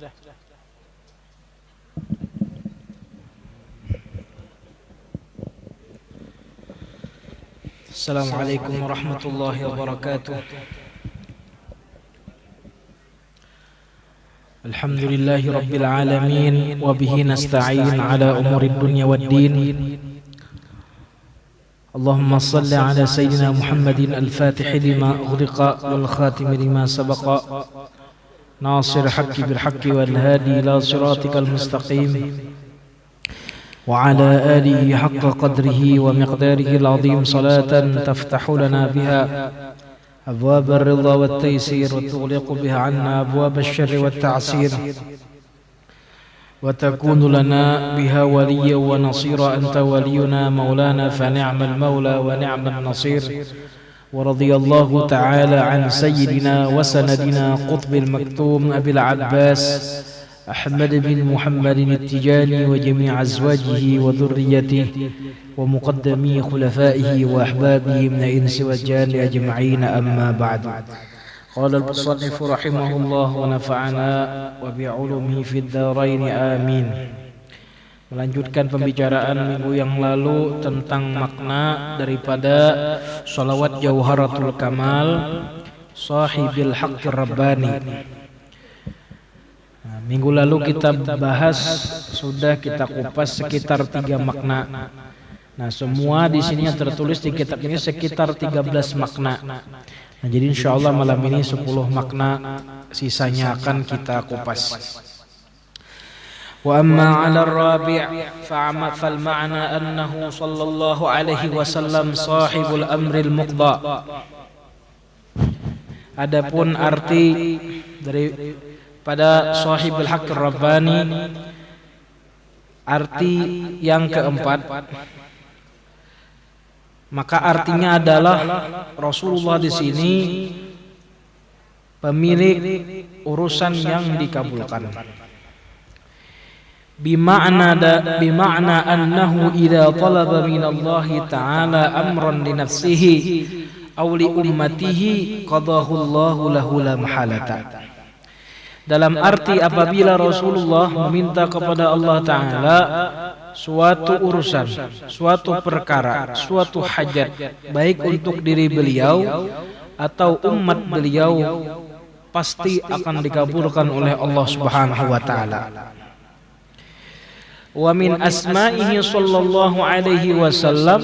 Assalamualaikum warahmatullahi wabarakatuh. Alhamdulillahi rabbil alamin wa bihi nasta'in ala umurid dunya waddin. Allahumma salli ala sayyidina Muhammadin al-Fatih lima ughliqa wal khatim lima sabaqa nasir haqqi bil haqqi wal hadi ila siratikal mustaqim wa ala alihi haqqa qadrihi wa miqdarihi al-azim salatan taftahu lana biha أبواب الرضا والتيسير وتغلق بها عنا أبواب الشر والتعسير وتكون لنا بها وليا ونصيرا أنت ولينا مولانا فنعم المولى ونعم النصير ورضي الله تعالى عن سيدنا وسندنا قطب المكتوم أبي العباس أحمد بن محمد التجاني وجميع أزواجه وذريته ومقدمي خلفائه وأحبابه من الإنس والجان أجمعين أما بعد. قال المصنف رحمه الله ونفعنا وبعلومه في الدارين آمين. Melanjutkan pembicaraan minggu yang lalu tentang makna daripada sholawat Jauharatul Kamal Sahibil Haqqir Rabbani. Minggu lalu kita bahas, sudah kita kupas sekitar 3 makna. Nah, semua di sini yang tertulis di kitab ini sekitar 13 makna. Nah, jadi insyaallah malam ini 10 makna sisanya akan kita kupas. Wa amma 'ala ar-rabi' fal ma'na annahu sallallahu alaihi wasallam sahibul amril muqda. Adapun arti dari pada Sahibul Haqqir Rabbani, arti yang keempat, maka artinya adalah Rasulullah di sini pemilik urusan yang dikabulkan. Bima'na annahu idza talaba minallahi ta'ala amran li nafsihi aw li ummatihi qadahu Allahu lahu la mahalata. Dalam arti apabila Rasulullah meminta kepada Allah Ta'ala suatu urusan, suatu perkara, suatu hajat, baik untuk diri beliau atau umat beliau, pasti akan dikabulkan oleh Allah Subhanahu wa Ta'ala. Wa min asma'ihi sallallahu alaihi wasallam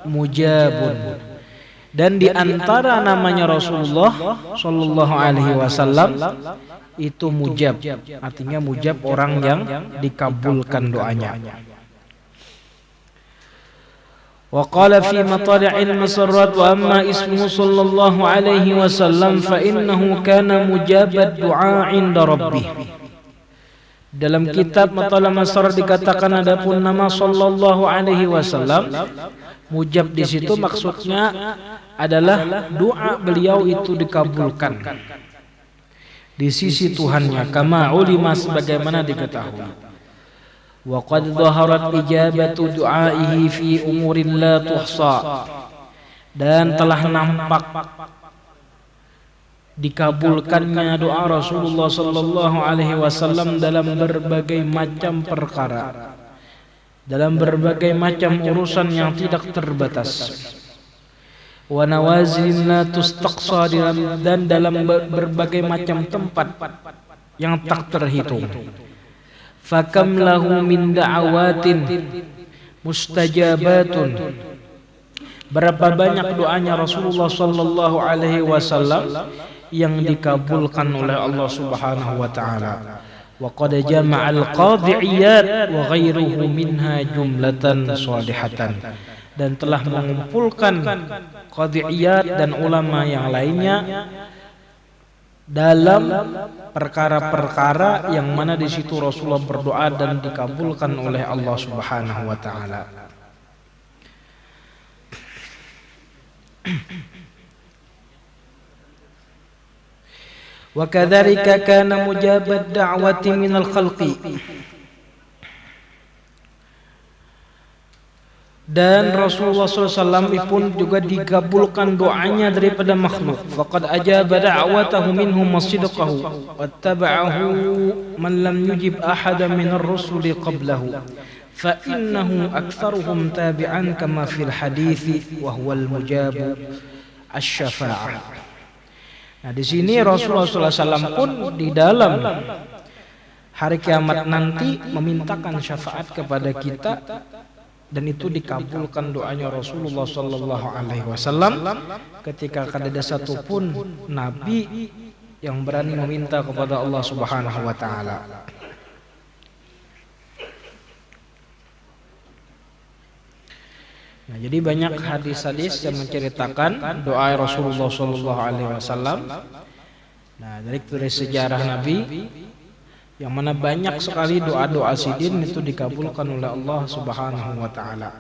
mujabun. Dan di antara namanya Rasulullah sallallahu alaihi wasallam itu mujab, artinya mujab orang yang dikabulkan doanya. Wa qala fi matali'il masarrat wa amma ismuhu sallallahu alaihi wasallam fa innahu kana mujabad du'a 'inda rabbih. Dalam kitab Matala' Masarrat dikatakan adapun nama sallallahu alaihi wasallam mujab, di situ maksudnya adalah doa beliau itu dikabulkan di sisi Tuhannya, kama ulima, sebagaimana diketahui. Wa qad dhaharat ijabatu du'aihi fi umurin la tuhsa, dan telah nampak dikabulkannya doa Rasulullah sallallahu alaihi wasallam dalam berbagai macam perkara, dalam berbagai macam urusan yang tidak terbatas. Wa nawazilin la tustaqsa, dan dalam berbagai macam tempat yang tak terhitung. Fakam lahu min da'awatin mustajabatun, berapa banyak doanya Rasulullah sallallahu alaihi wasallam yang dikabulkan oleh Allah Subhanahu wa taala. Wa qad jama'al qadhi'iyat wa ghairuhu minha jumlatan salihatan, dan telah mengumpulkan qadhi'iyat dan ulama yang lainnya dalam perkara-perkara yang mana di situ Rasulullah berdoa dan dikabulkan oleh Allah Subhanahu wa taala. Wa kadzalika kana mujabad da'wati minal khalqi, Dan Rasulullah SAW pun juga dikabulkan doanya daripada makhluk. Faqad ajaba da'watahu minhum masidqahu wattaba'ahu man lam yujib ahadan min ar-rusuli qablahu. Fa innahu aktsaruhum tabi'an kama fil hadits wa huwa al-mujabu asy-syafa'ah. Nah, di sini Rasulullah SAW pun di dalam hari kiamat nanti memintakan syafaat kepada kita, dan itu dikabulkan doanya Rasulullah sallallahu alaihi wasallam ketika ada satupun nabi yang berani meminta kepada Allah Subhanahu wa taala. Nah, jadi banyak hadis-hadis yang menceritakan doa Rasulullah sallallahu alaihi wasallam. Nah, dari sejarah Nabi yang mana banyak sekali doa-doa sidin itu dikabulkan oleh Allah Subhanahu wa taala.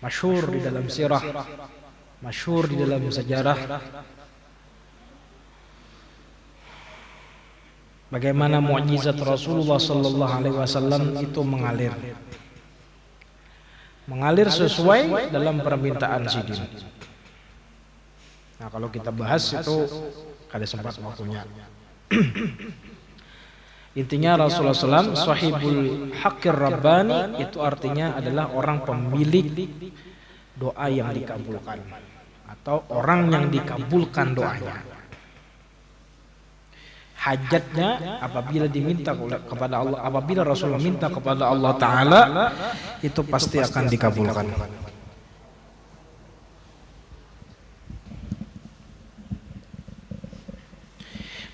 Masyhur di dalam sirah, masyhur di dalam sejarah bagaimana mukjizat Rasulullah sallallahu alaihi wasallam itu mengalir. Mengalir sesuai dalam permintaan sidin. Nah, kalau kita bahas itu kada sempat waktunya. Intinya Rasulullah SAW sahibul haqqir rabbani, itu artinya adalah orang pemilik doa yang dikabulkan atau orang yang dikabulkan doanya. Hajatnya apabila diminta kepada Allah, apabila Rasulullah minta kepada Allah Ta'ala, itu pasti akan dikabulkan.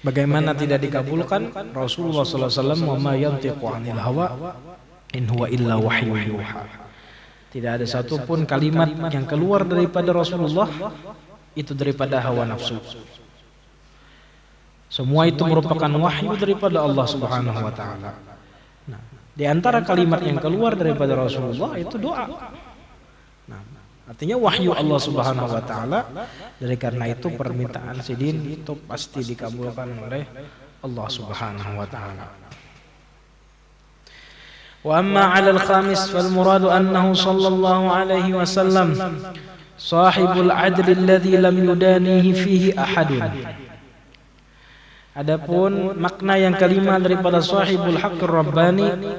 Bagaimana tidak dikabulkan? Rasulullah SAW wa ma yantiqu 'anil hawa in huwa illa wahyu yuha. Tidak ada satupun kalimat yang keluar daripada Rasulullah itu daripada hawa nafsu. Semua itu merupakan wahyu daripada Allah Subhanahu wa taala. Nah, di antara kalimat yang keluar daripada Rasulullah itu doa. Nah, artinya wahyu Allah Subhanahu wa taala. Dari karena itu permintaan sidin itu pasti dikabulkan oleh Allah Subhanahu wa taala. Wa amma 'ala al-khamis fal muradu annahu sallallahu alaihi wasallam sahibul 'adl alladhi lam yudanihi fihi ahadun. Adapun makna yang kelima daripada sahibul haqqir rabbani,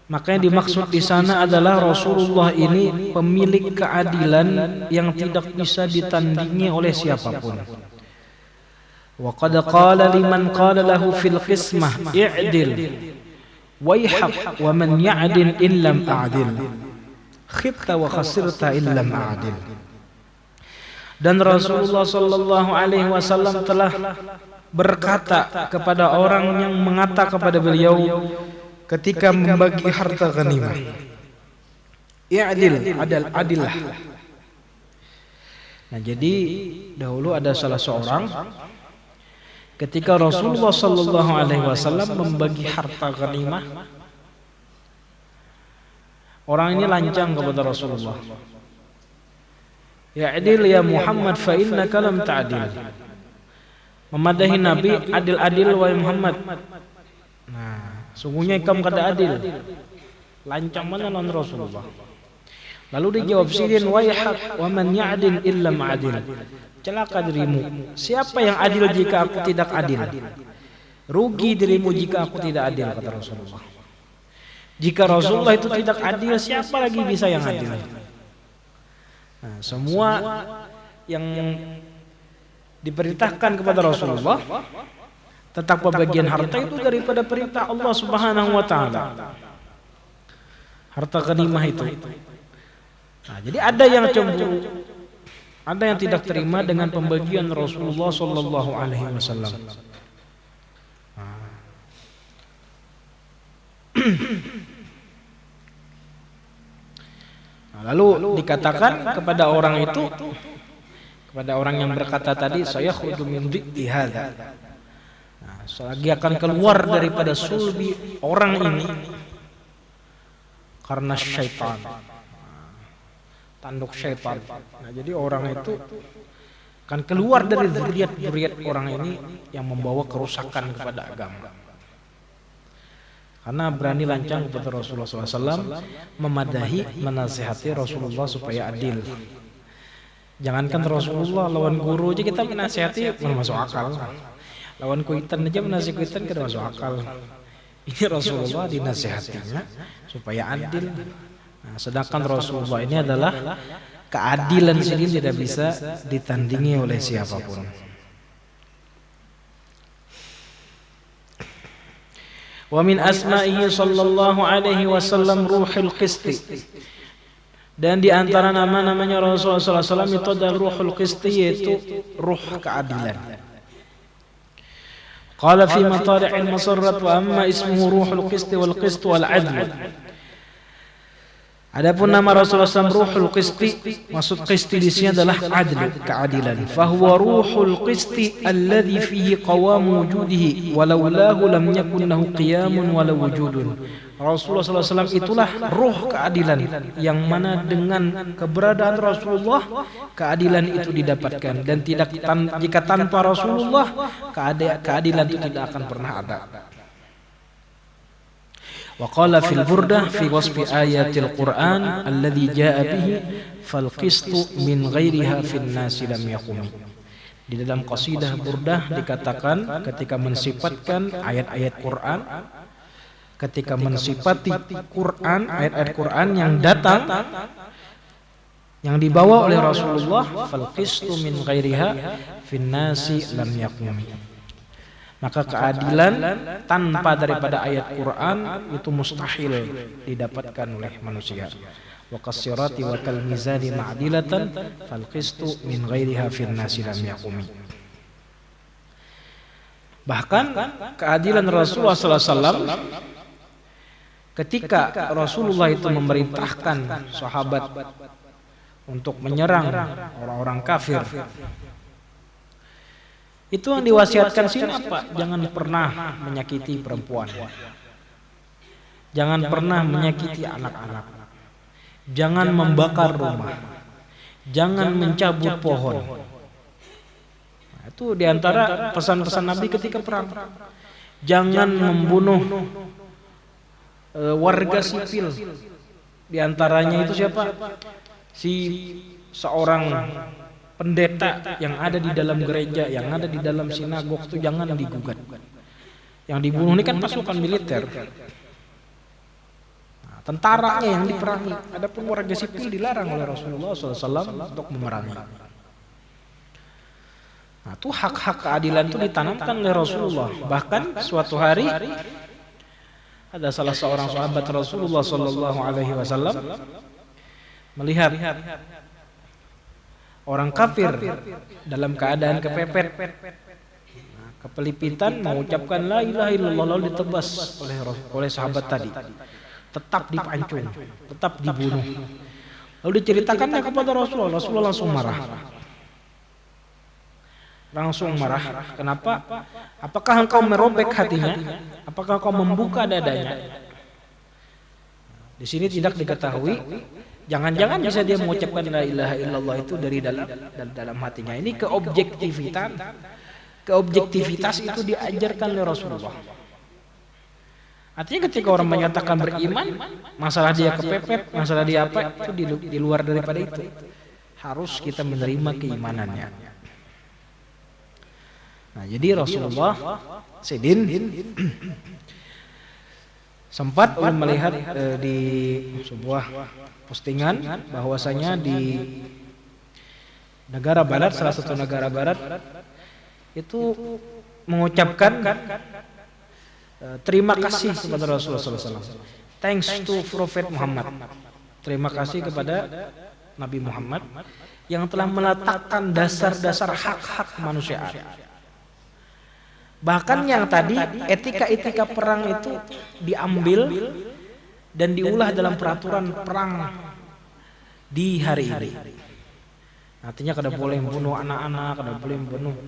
makanya dimaksud di sana adalah Rasulullah ini pemilik keadilan yang tidak bisa ditandingi oleh siapapun. Wa qad qala liman qala lahu fil qismah i'dil waihaq wa man ya'dil in lam a'dil khibta wa khasirta in lam a'dil. Dan Rasulullah sallallahu alaihi wasallam telah berkata kepada orang yang mengata kepada beliau ketika membagi harta ghanimah, i'dil, adillah. Nah, jadi dahulu ada salah seorang ketika Rasulullah sallallahu alaihi wasallam membagi harta ghanimah, orang ini lancang kepada Rasulullah, "Ya'dil ya Muhammad fa innaka lam ta'dil." Memadahi Nabi, adil-adil wahai Muhammad. Nah, sungguhnya kamu kada adil. Lancang mana lawan Rasulullah. Lalu dijawab sidin, waihak wa man ya'dil illa ma'adil. Celaka dirimu, siapa yang adil jika aku tidak adil? Rugi dirimu jika aku tidak adil, kata Rasulullah. Jika Rasulullah itu tidak adil, siapa lagi bisa yang adil? Nah, semua yang diperintahkan kepada Rasulullah tentang pembagian harta itu daripada perintah Allah Subhanahu wa taala. Harta ghanimah itu. Nah, jadi ada yang cemburu, ada yang tidak terima dengan pembagian Rasulullah sallallahu alaihi wasallam. Nah, lalu dikatakan kepada orang itu, kepada orang yang berkata tadi, saya khudu min dhikri hadza. Nah, selagi akan keluar daripada sulbi orang ini karena syaitan, tanduk syaitan. Nah, jadi orang itu akan keluar dari zuriat-zuriat orang ini yang membawa kerusakan kepada agama. Karena berani lancang kepada Rasulullah SAW, memadahi, menasihati Rasulullah supaya adil. Jangankan Rasulullah, lawan guru aja kita menasihati, mana masuk akal. Lawan kuitan aja menasihati kuitan, kita masuk akal. Ini Rasulullah dinasihatinya supaya adil. Nah, sedangkan Rasulullah ini adalah keadilan sendiri, tidak bisa ditandingi oleh siapapun. Wa min asma'ihi sallallahu alaihi wasallam ruhul qisti. Dan di antara nama-namanya Rasulullah SAW itu adalah ruhul qisti, yaitu ruh keadilan. Qala fi matari'il masarrat wa amma ismuhu ruhul qisti wal qist wal adl. Adapun nama Rasulullah SAW ruhul qisti, maksud qisti di sini adalah adil, keadilan. Fahuwa ruhul qisti alladhi fihi qawamu wujudihi walaulahu lam yakun lahu qiyamun wala wujudun. Rasulullah SAW itulah ruh keadilan, yang mana dengan keberadaan Rasulullah keadilan itu didapatkan, dan jika tanpa Rasulullah keadilan itu tidak akan pernah ada. Wa qala fil burdah fi wasfi ayatil Qur'an alladhi jaa bihi fal qistu min ghairiha fin nasi lam yaqumi. Di dalam qasidah burdah dikatakan ketika mensifatkan ayat-ayat Qur'an, ketika mensifati Quran, ayat-ayat Quran yang datang, yang dibawa oleh Rasulullah, fal qistu min ghairiha fin nasi lam yaqumi. Maka keadilan tanpa daripada ayat Quran itu mustahil didapatkan oleh manusia. Wa qasirati wa kal mizani ma'dilatan fal qistu min ghairiha fin nasi lam yaqumi. Bahkan keadilan Rasulullah SAW ketika Rasulullah itu memerintahkan sahabat untuk menyerang orang-orang kafir, itu yang diwasiatkan sini apa? Jangan pernah menyakiti perempuan, jangan pernah menyakiti anak-anak, jangan membakar rumah, jangan mencabut pohon. Nah, itu diantara pesan-pesan Nabi ketika perang. Jangan membunuh warga sipil. Diantaranya itu siapa? Seorang pendeta yang ada di dalam gereja, yang ada di dalam sinagog, itu jangan digugat. Yang dibunuh ini kan pasukan militer. Nah, tentaranya yang diperangi. Adapun warga sipil dilarang oleh Rasulullah SAW untuk memerangi. Nah, itu hak-hak keadilan itu ditanamkan oleh Rasulullah. Bahkan suatu hari ada salah seorang sahabat Rasulullah SAW melihat orang kafir dalam keadaan kepepet, kepelipitan, mengucapkan la ilaha illallah, lalu ditebas oleh sahabat tadi, tetap dipancung, tetap dibunuh. Lalu diceritakannya kepada Rasulullah. Rasulullah langsung marah. Kenapa? Apakah engkau merobek hatinya? Apakah engkau membuka dadanya? Di sini tidak diketahui. Jangan-jangan bisa dia mengucapkan la ilaha illallah itu dari dalam hatinya. Ini keobjektivitas itu diajarkan oleh Rasulullah. Artinya ketika orang menyatakan beriman, masalah dia kepepet, masalah dia apa, itu di luar daripada itu. Harus kita menerima keimanannya. Nah, jadi Rasulullah Sidin sempat melihat di sebuah postingan bahwasanya di negara barat, salah satu negara barat itu mengucapkan terima kasih kepada Rasulullah SAW. Thanks to Prophet Muhammad. Terima kasih kepada Nabi Muhammad yang telah meletakkan dasar-dasar hak-hak kemanusiaan. Bahkan yang tadi etika-etika perang itu diambil dan diulah dalam peraturan perang di hari ini. Artinya kada boleh membunuh anak-anak, kada boleh membunuh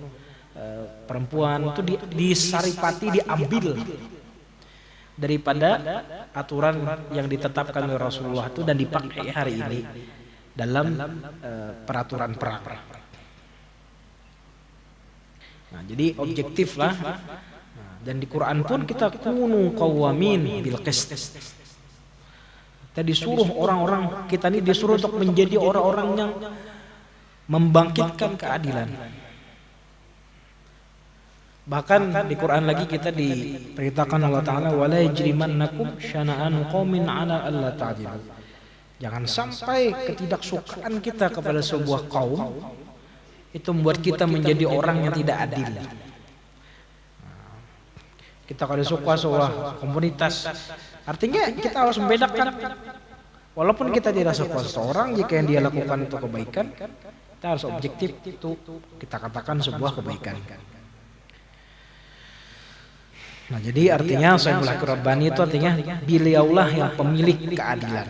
perempuan, itu disaripati, diambil daripada aturan yang ditetapkan oleh Rasulullah itu dan dipakai hari ini dalam peraturan perang. Nah, jadi objektif lah. Nah, Dan di Quran pun kita kunu qawamin bil qist. Kita disuruh orang-orang, kita ini disuruh untuk menjadi orang-orang yang membangkitkan keadilan. Bahkan di Quran lagi kita diperintahkan Allah Ta'ala, wala yajrimannakum syana'anu qaumin ala alla ta'dilu. Jangan sampai ketidaksukaan kita kepada sebuah kaum itu membuat kita menjadi orang yang tidak adil. Kita kalau suka sebuah komunitas, artinya kita harus membedakan. Walaupun kita tidak suka seseorang, jika yang dia lakukan itu kebaikan, kita harus objektif, itu kita katakan sebuah kebaikan. Nah, jadi artinya Syaikh Rabbani itu artinya beliaulah yang pemilik keadilan.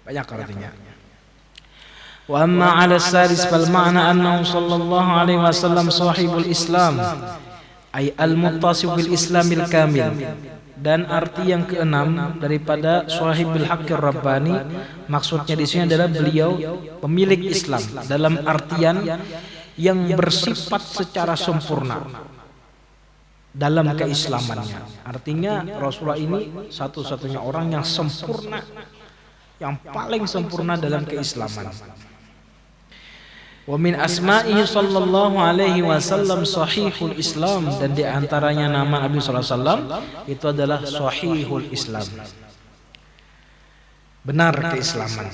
Banyak artinya. Wa amma 'ala as-sadis fal ma'na annahu sallallahu alaihi wasallam sahibul Islam ay al-muttasif bil Islamil kamil. Dan arti yang keenam daripada Sahibul Haqqir Rabbani, maksudnya di sini adalah beliau pemilik Islam dalam artian yang bersifat secara sempurna dalam keislamannya. Artinya Rasulullah ini satu-satunya orang yang sempurna, yang paling sempurna dalam keislaman. Wa min asma'ihi sallallahu alaihi wasallam sahihul Islam, dan di antaranya nama Nabi sallallahu alaihi wasallam itu adalah sahihul Islam, benar keislaman.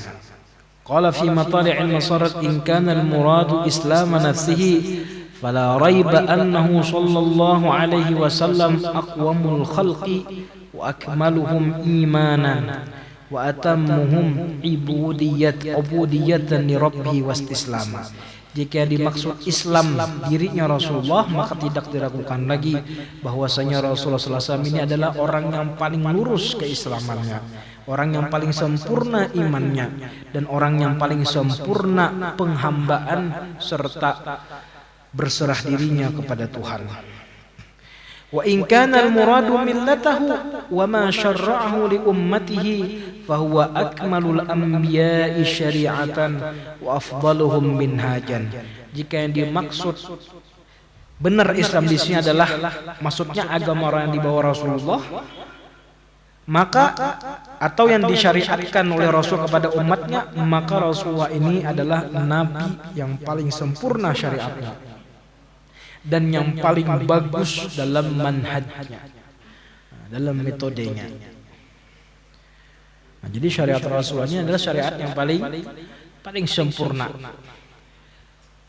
Qala fi matali'il masarat in kana al-muradu islam nafsihi fala raiba annahu sallallahu alaihi wasallam aqwamul khalqi wa akmaluhum imanan wa atammuhum ubudiyatan li rabbih wastislama. Jika dimaksud Islam dirinya Rasulullah, maka tidak diragukan lagi bahwasanya Rasulullah SAW ini adalah orang yang paling lurus keislamannya, orang yang paling sempurna imannya, dan orang yang paling sempurna penghambaan serta berserah dirinya kepada Tuhan. Wa in kana al-muradu millatahu wa ma syarra'ahu li ummatihi fa huwa akmalul anbiya'i syari'atan wa afdaluhum minhajan. Jika yang dimaksud benar Islam di sini adalah maksudnya agama orang yang dibawa Rasulullah, maka atau yang disyariatkan oleh Rasul kepada umatnya, maka Rasulullah ini adalah nabi yang paling sempurna syariatnya dan yang paling bagus dalam manhajnya, dalam metodenya. Nah, jadi syariat Rasulullah adalah syariat yang paling sempurna.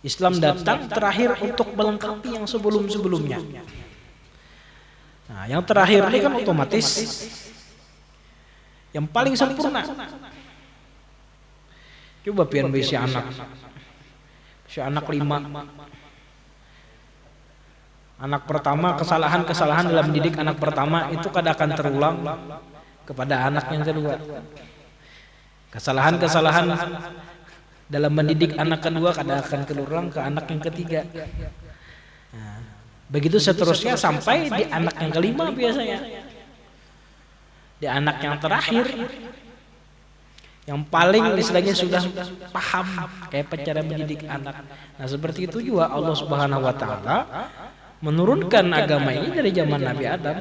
Islam datang terakhir untuk melengkapi yang sebelum-sebelumnya. Nah, yang terakhir ini kan otomatis yang paling sempurna. Coba pian si anak 5. Anak pertama, kesalahan-kesalahan dalam mendidik anak pertama itu kadang akan terulang kepada anak yang kedua. Kesalahan-kesalahan dalam mendidik anak kedua kadang akan terulang ke anak yang ketiga. Nah, begitu seterusnya sampai di anak yang kelima biasanya. Di anak yang terakhir, yang paling istilahnya sudah paham kayak cara mendidik anak. Nah, seperti itu juga Allah Subhanahu wa taala menurunkan agama ini dari zaman Nabi Adam.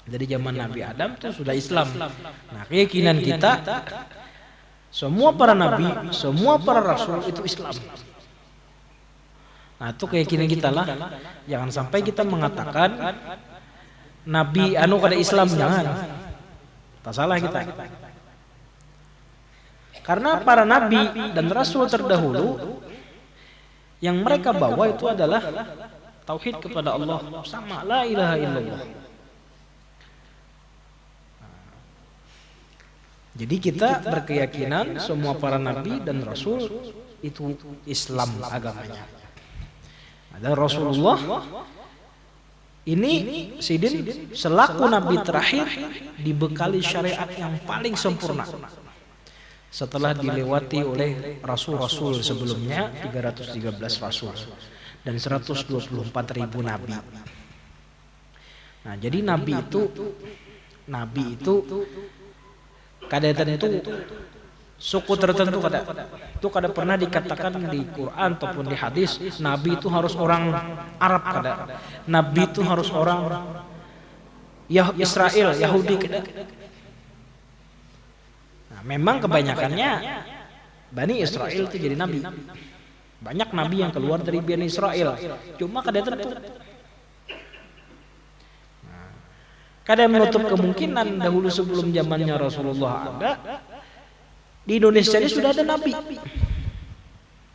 Dari zaman Nabi Adam itu sudah Islam. Nah, keyakinan kita semua para nabi, semua para rasul itu Islam. Nah, itu keyakinan kita lah. Jangan sampai kita mengatakan nabi anu kada Islam, jangan. Tak salah kita. Karena para nabi dan rasul terdahulu yang mereka bawa itu adalah tauhid kepada Allah, sama la ilaha illallah. Jadi kita berkeyakinan semua para nabi dan rasul itu Islam agamanya. Ada Rasulullah ini Sidin selaku nabi terakhir dibekali syariat yang paling sempurna. Setelah dilewati oleh rasul-rasul sebelumnya 313 rasul dan 124.000 nabi. Nah, jadi nabi itu kadang itu suku tertentu itu kada pernah dikatakan di Quran ataupun di hadis nabi itu harus orang Arab nabi itu harus orang Israel Yahudi Nah, memang kebanyakannya Bani Israel itu jadi nabi. Banyak nabi yang keluar dari Bani Israel, cuma kada tentu. Kada menutup kemungkinan dahulu sebelum zamannya Rasulullah ada di Indonesia ini sudah ada nabi.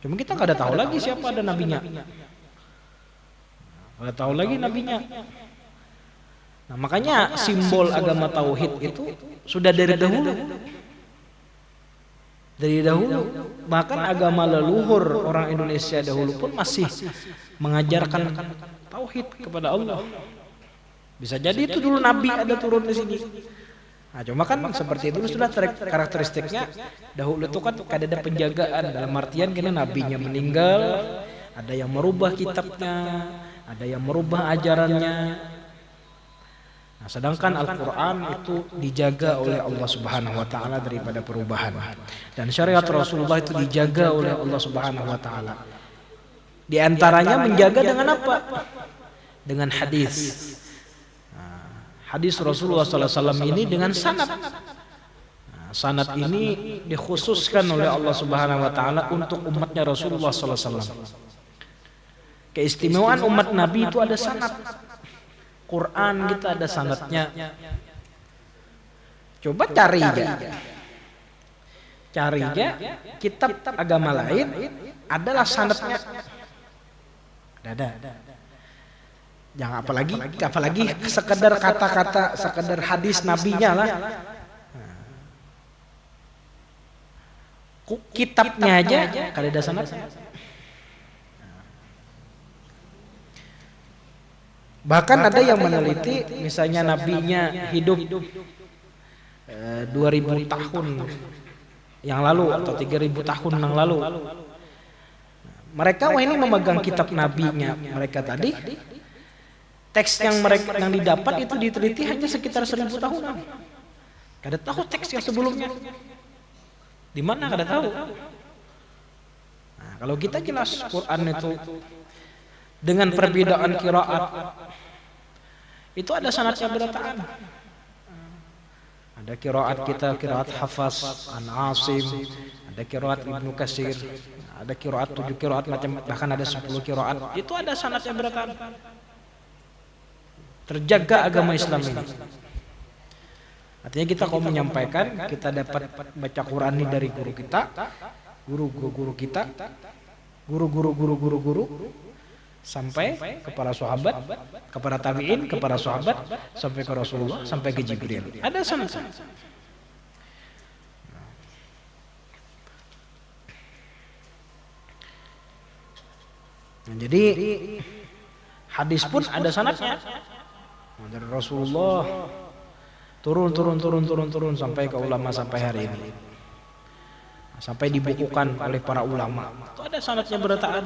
Cuma kita kada tahu lagi siapa ada nabinya. Kada tahu lagi nabinya. Nah, makanya simbol agama tauhid itu sudah dari dahulu. Dari dahulu, bahkan agama leluhur orang Indonesia dahulu pun masih mengajarkan tauhid kepada Allah. Bisa jadi itu dulu nabi ada turun di sini. Nah, cuma kan seperti itu sudah karakteristiknya dahulu itu kan kada ada penjagaan, dalam artian kini nabinya meninggal, ada yang merubah kitabnya, ada yang merubah ajarannya. Nah, sedangkan Al-Quran itu dijaga oleh Allah Subhanahu wa taala daripada perubahan. Dan syariat Rasulullah itu dijaga oleh Allah Subhanahu wa taala. Di antaranya menjaga dengan apa? Dengan hadis. Hadis Rasulullah SAW ini dengan sanad. Nah, sanad ini dikhususkan oleh Allah Subhanahu Wa Taala untuk umatnya Rasulullah SAW. Keistimewaan umat Nabi itu ada sanad. Quran kita ada sanadnya. Coba cari aja kitab agama lain adalah sanadnya. Ada. Jangan apalagi sekedar kata-kata, sekedar hadis nabinya lah. Kitabnya aja kada ada sanadnya. Bahkan ada yang meneliti misalnya nabinya hidup 2000 tahun yang lalu atau 3000 tahun yang lalu. Mereka ini memegang kitab nabinya mereka tadi. Teks yang didapat itu diteliti hanya sekitar 1000 tahun. Kada tahu teks yang sebelumnya. Di mana kada tahu. Nah, kalau kita jelas Quran itu dengan perbedaan qiraat itu ada sanadnya berataan. Ada qiraat kita qiraat Hafs an Asim, ada qiraat Ibnu Katsir, ada qiraat 7 qiraat macam bahkan ada 10 qiraat. Itu ada sanadnya berataan. Terjaga agama Islam ini. Artinya kita kalau menyampaikan, kita dapat baca Quran ini dari guru kita, guru-guru kita, guru-guru, sampai kepada sahabat, kepada tabi'in, kepada sahabat, sampai ke Rasulullah, sampai ke Jibril. Ada sanad. Nah, jadi hadis pun ada sanadnya. Dari Rasulullah turun sampai ke ulama sampai hari ini, sampai dibukukan oleh para ulama. Itu ada sanadnya berataan.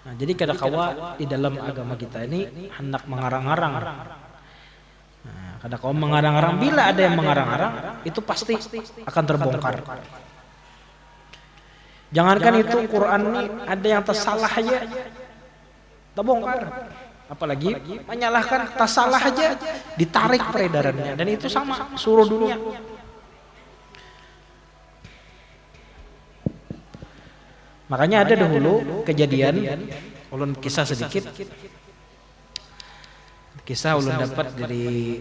Nah, jadi kadang-kala di dalam agama kita ini hendak mengarang-arang. Nah, kadang-kala mengarang-arang, bila ada yang mengarang-arang itu pasti akan terbongkar. Jangankan itu Quran ini ada yang tersalah aja terbongkar. Apalagi menyalahkan tasalah aja ditarik peredarannya, dan itu sama seluruh dunia. Makanya ada dahulu kejadian, ulun kisah sedikit. Kisah ulun dapat dari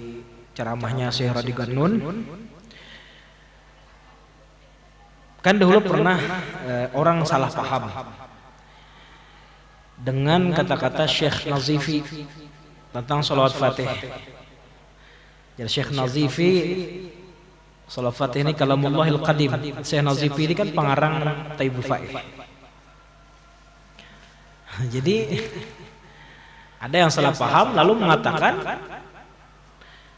ceramahnya Syekh Radi Gannun. Kan dahulu pernah orang salah paham dengan kata-kata Syekh Nazifi tentang salawat Fatih. Jadi Syekh Nazifi, salawat Fatih ini kalamullahil qadim. Syekh Nazifi ini kan pengarang Taibul Faid. Jadi ada yang salah paham lalu mengatakan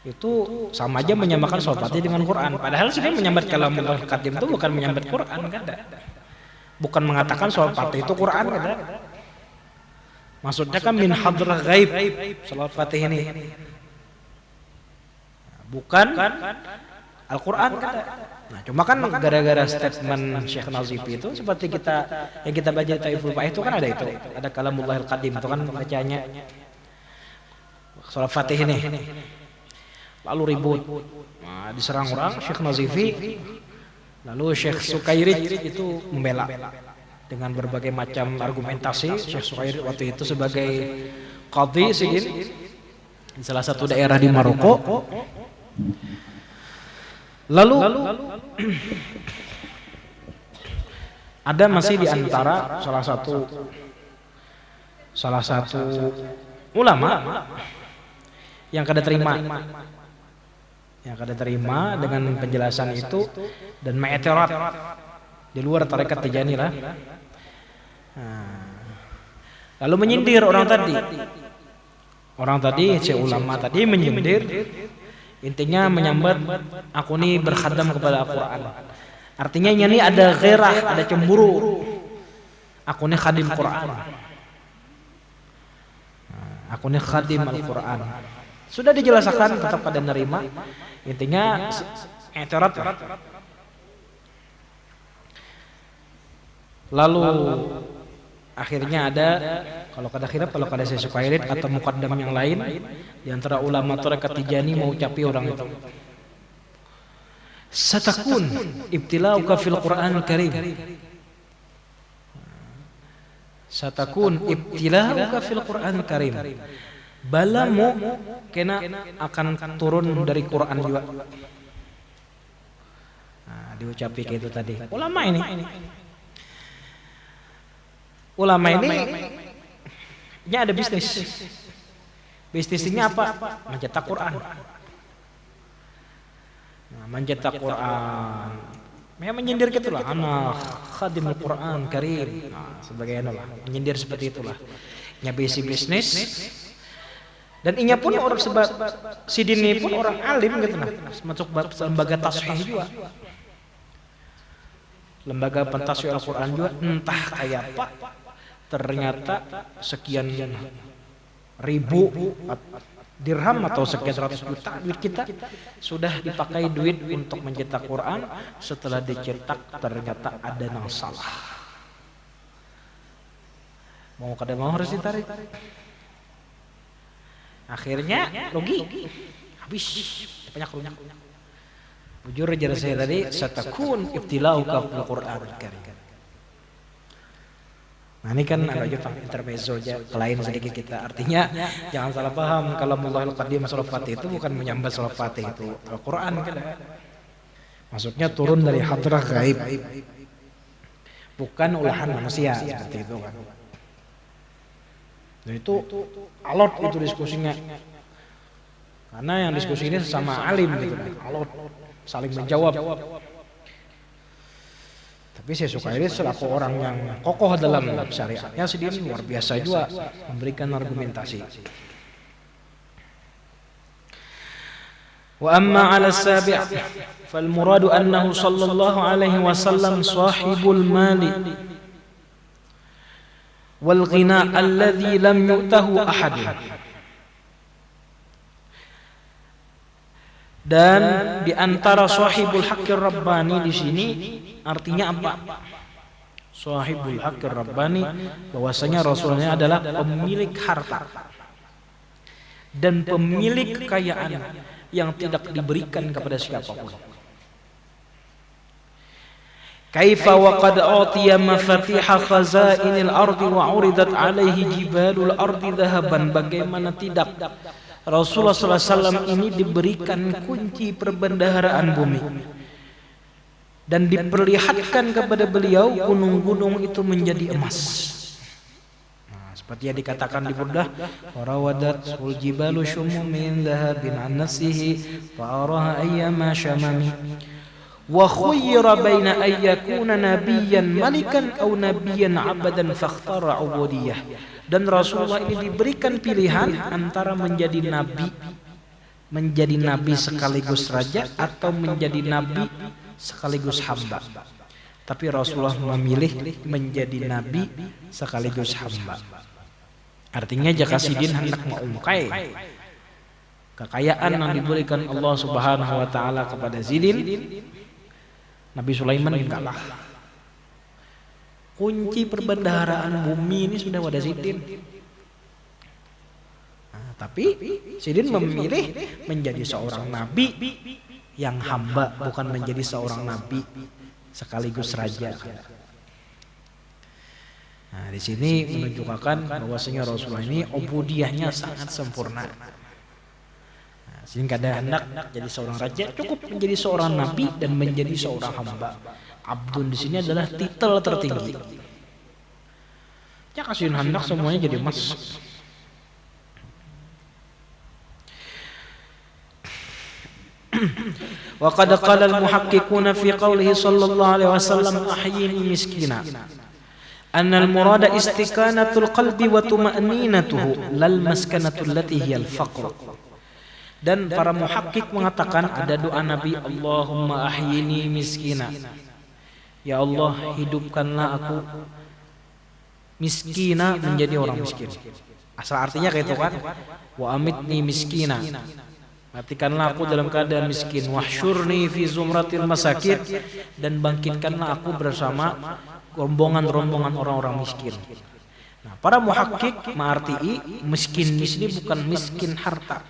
itu sama aja menyamakan salawat Fatih dengan Quran. Padahal sebenarnya menyambat kalamullahil qadim itu bukan menyambat Quran, kan? Bukan mengatakan salawat Fatih itu Quran, kan? Maksudnya kan min hadrah ghaib salawat Fatih ini. Bukan Al-Quran, kata. Nah, cuma kan gara-gara statement Syekh Nazifi itu seperti yang kita baca di Taiful Fa'ih itu kan ada Kalamullahil Qadim itu kan bacanya Salat Fatih ini. Lalu ribut. Nah, diserang orang Syekh Nazifi. Lalu Syekh Sukairij itu membela dengan berbagai macam argumentasi. Syekh Sukairij waktu itu sebagai qadhi sidin di salah satu daerah di Maroko. Lalu ada masih di antara salah satu ulama yang kada terima dengan penjelasan itu dan ma'etirat di luar tarekat Tijani lah. Lalu menyindir orang tadi si ulama tadi menyindir, intinya menyambat aku ini berkhadam kepada Al-Quran. Artinya ini ada ghairah, ada cemburu. Aku ini khadim Quran. Aku ini khadim Al-Quran. Sudah dijelaskan tetap pada nerima. Intinya i'tirad. Lalu akhirnya ada kalau kada saya Sukairij atau muqaddam yang lain di antara ulama tarekat Tijani mau ucapi orang itu. Satakun ibtilauka fil Qur'anil Karim. Satakun ibtilauka fil Qur'anil Karim. Balamu kena akan turun dari Quran juga. Nah, diucapi kayak itu tadi. Ulama ini ada bisnis. Bisnisnya apa? Mencetak Quran. Nah, mencetak Quran. Memang menyindir gitulah, anak khadimul Quran Karim. Nah, sebagainya lah, menyindir seperti itulah. Nya bisnis. Dan inya pun orang sebab sidin ini pun orang alim gitu nah, masuk lembaga tasfih juga. Lembaga pentasfih Al-Quran juga entah kayak apa. Ternyata sekian ribu dirham atau sekian 100 juta duit kita sudah dipakai duit untuk mencetak Quran. Setelah dicetak ternyata ada yang salah. Mau kada mau harus ditarik. Akhirnya rugi, habis banyak rugi. Jujur aja saya tadi, satakun ibtilauka fil Qur'anil Karim. Nah ini kan agak Jepang intermezzo aja, lain sedikit kita. Artinya jangan salah paham kalau Kalamullahil Qadim Salat Fatih itu bukan menyambat Salat Fatih itu Al-Quran kan. Maksudnya turun dari hadrah gaib, bukan ulahan manusia seperti itu kan. Dan itu alot itu diskusinya. Karena yang diskusi ini sesama alim gitu, alot saling menjawab. Tapi saya suka ini selaku orang yang kokoh dalam syariatnya sedikit luar biasa juga memberikan argumentasi. Wa amma 'ala as-sabi' fal muradu annahu sallallahu alaihi wasallam sahibul mali wal ghina alladhi lam yu'tahu ahad. Dan di antara sahibul haqqir rabbani di sini artinya apa? Sahibul haqqir rabbani bahwasanya Rasulnya adalah pemilik harta dan pemilik kekayaan yang tidak diberikan kepada siapapun. Kaifa wa qad utiya mafatiha khazainil ardi wa uridat alaihi jibalul ardi dhahaban. Bagaimana tidak Rasulullah SAW ini diberikan kunci perbendaharaan bumi dan diperlihatkan kepada beliau gunung-gunung itu menjadi emas. Nah, seperti yang dikatakan di Burdah, warawadat sul jibalu shummu min dhahabin an nafsihi fa araha ayyama shamami wa khuyyira baina ay yakuna nabiyyan malikan aw nabiyyan abadan fakhtara ubudiyah. Dan Rasulullah ini diberikan pilihan antara menjadi nabi sekaligus raja atau menjadi nabi sekaligus hamba. Tapi Rasulullah memilih menjadi nabi sekaligus hamba. Artinya jaka sidin hendak mengungkai kekayaan yang diberikan Allah Subhanahu wa taala kepada Zidin, Nabi Sulaiman enggak lah. Kunci perbendaharaan bumi ini sudah pada Sidin. Nah, tapi Sidin memilih menjadi seorang nabi yang hamba, bukan menjadi seorang nabi sekaligus raja. Nah, di sini menunjukkan bahwasanya Rasulullah ini ubudiyahnya sangat sempurna. Nah, sehingga ada hendak jadi seorang raja, cukup menjadi seorang nabi dan menjadi seorang hamba. Abdun di sini adalah titel tertinggi. Ya kasihin hendak semuanya jadi emas. Wa qad qala al-muhaqqiquna fi qawlihi sallallahu alaihi wasallam ahyini miskina. Anna al-murada istikanatul qalbi wa tuma'ninatuhu lal maskanatu allati hiya al-faqr. Dan para muhakkik mengatakan ada doa Nabi, Allahumma ahyini miskina. Ya Allah, hidupkanlah aku miskina, menjadi orang miskin. Asal artinya kayak itu kan. Wa amitni miskina. Matikanlah aku dalam keadaan miskin. Wahsyurni fi zumratil masakin. Dan bangkitkanlah aku bersama rombongan-rombongan orang-orang miskin. Nah, para muhakkik mengarti miskin di sini bukan miskin harta,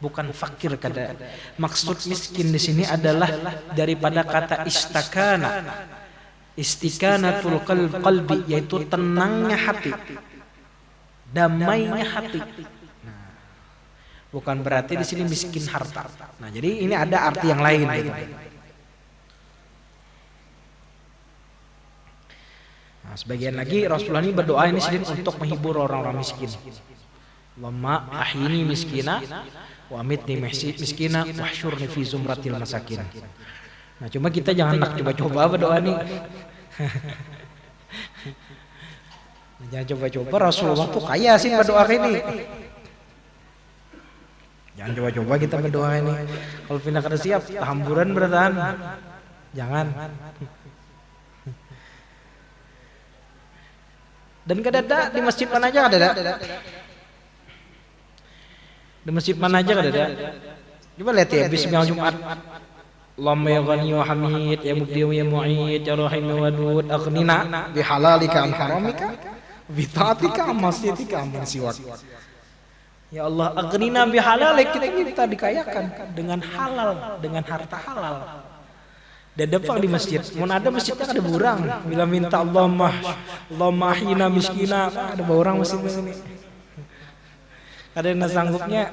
bukan fakir kada. Maksud miskin di sini adalah daripada kata istakana. Istikanatul qalbi, yaitu tenangnya hati, damainya hati. Nah, bukan berarti di sini miskin harta. Nah, jadi ini ada arti yang lain gitu. Nah, sebagian lagi Rasulullah ini berdoa ini sendiri untuk menghibur orang-orang miskin. Allahumma ahyini miskina wa amitni miskina wahsyurni fi zumratil masakin. Nah, cuma kita jangan nak coba-coba berdoa nih. Jangan coba-coba, Rasulullah tuh kaya sih berdoa ini. Jangan coba-coba kita berdoa ini. Kalau pindah kada siap, hamburan bertahan. Jangan. Dan kadada di masjid mana aja kadada. Di masjid mana aja kadada. Coba lihat ya, bismillah Jumat. Allahumma ya ghani wa hamid ya mubdi ya mu'id ya rahim wa wadud aghnina bihalalika an haramika bi taatika masyitika man siwak. Ya Allah, aghnina bihalalik, kita minta dikayakan dengan halal, dengan harta halal. Dan depan di masjid, mun ada masjidnya ada burang. Bila minta Allahumma ahyina miskina, ada burang masjid ini. Ada yang sanggupnya.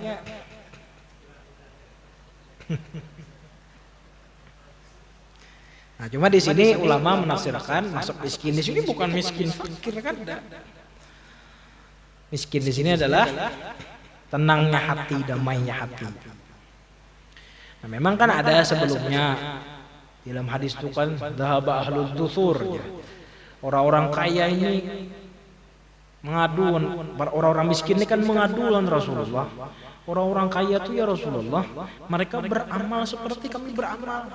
Nah, cuma di sini ulama menafsirkan masuk miskin di sini bukan miskin fakir kan? Miskin di sini adalah tenangnya hati, damainya hati. Nah, memang kan ada sebelumnya dalam hadis itu kan dhahaba ahlud dusur. Orang-orang kaya ini mengadu, orang-orang miskin ini kan mengadu lawan Rasulullah. Orang-orang kaya itu ya Rasulullah, mereka beramal seperti kami beramal.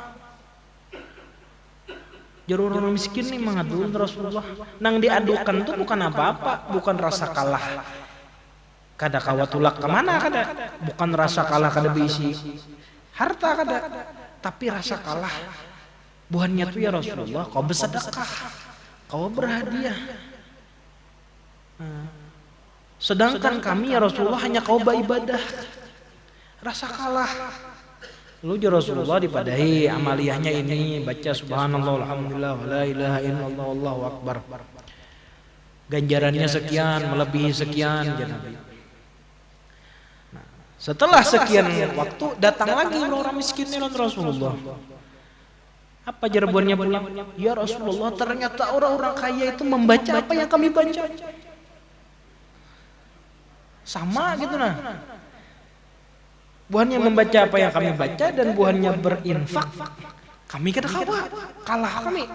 Jadi orang miskin nih mengadu Rasulullah. Nang diadukan itu bukan apa-apa, bukan rasa kalah. Kada kawatulak kemana kada? Bukan rasa kalah kada berisi harta kada, tapi rasa kalah. Buhannya tuh ya Rasulullah, kau bersedekah, kau berhadiah. Sedangkan kami ya Rasulullah hanya kau beribadah. Rasa kalah. Lalu Rasulullah dipadahi amaliyahnya ini, baca subhanallah alhamdulillah wa la ilaha illallah wallahu akbar. Ganjarannya sekian, melebihi sekian. Nah, setelah sekian waktu datang lagi orang miskin ini Rasulullah. Apa jawabannya pulang? Ya Rasulullah, ternyata orang-orang kaya itu membaca apa yang kami baca. Sama gitu nah. Buahnya membaca apa yang kami baca dan buahnya berinfak, kami kada kalah kami.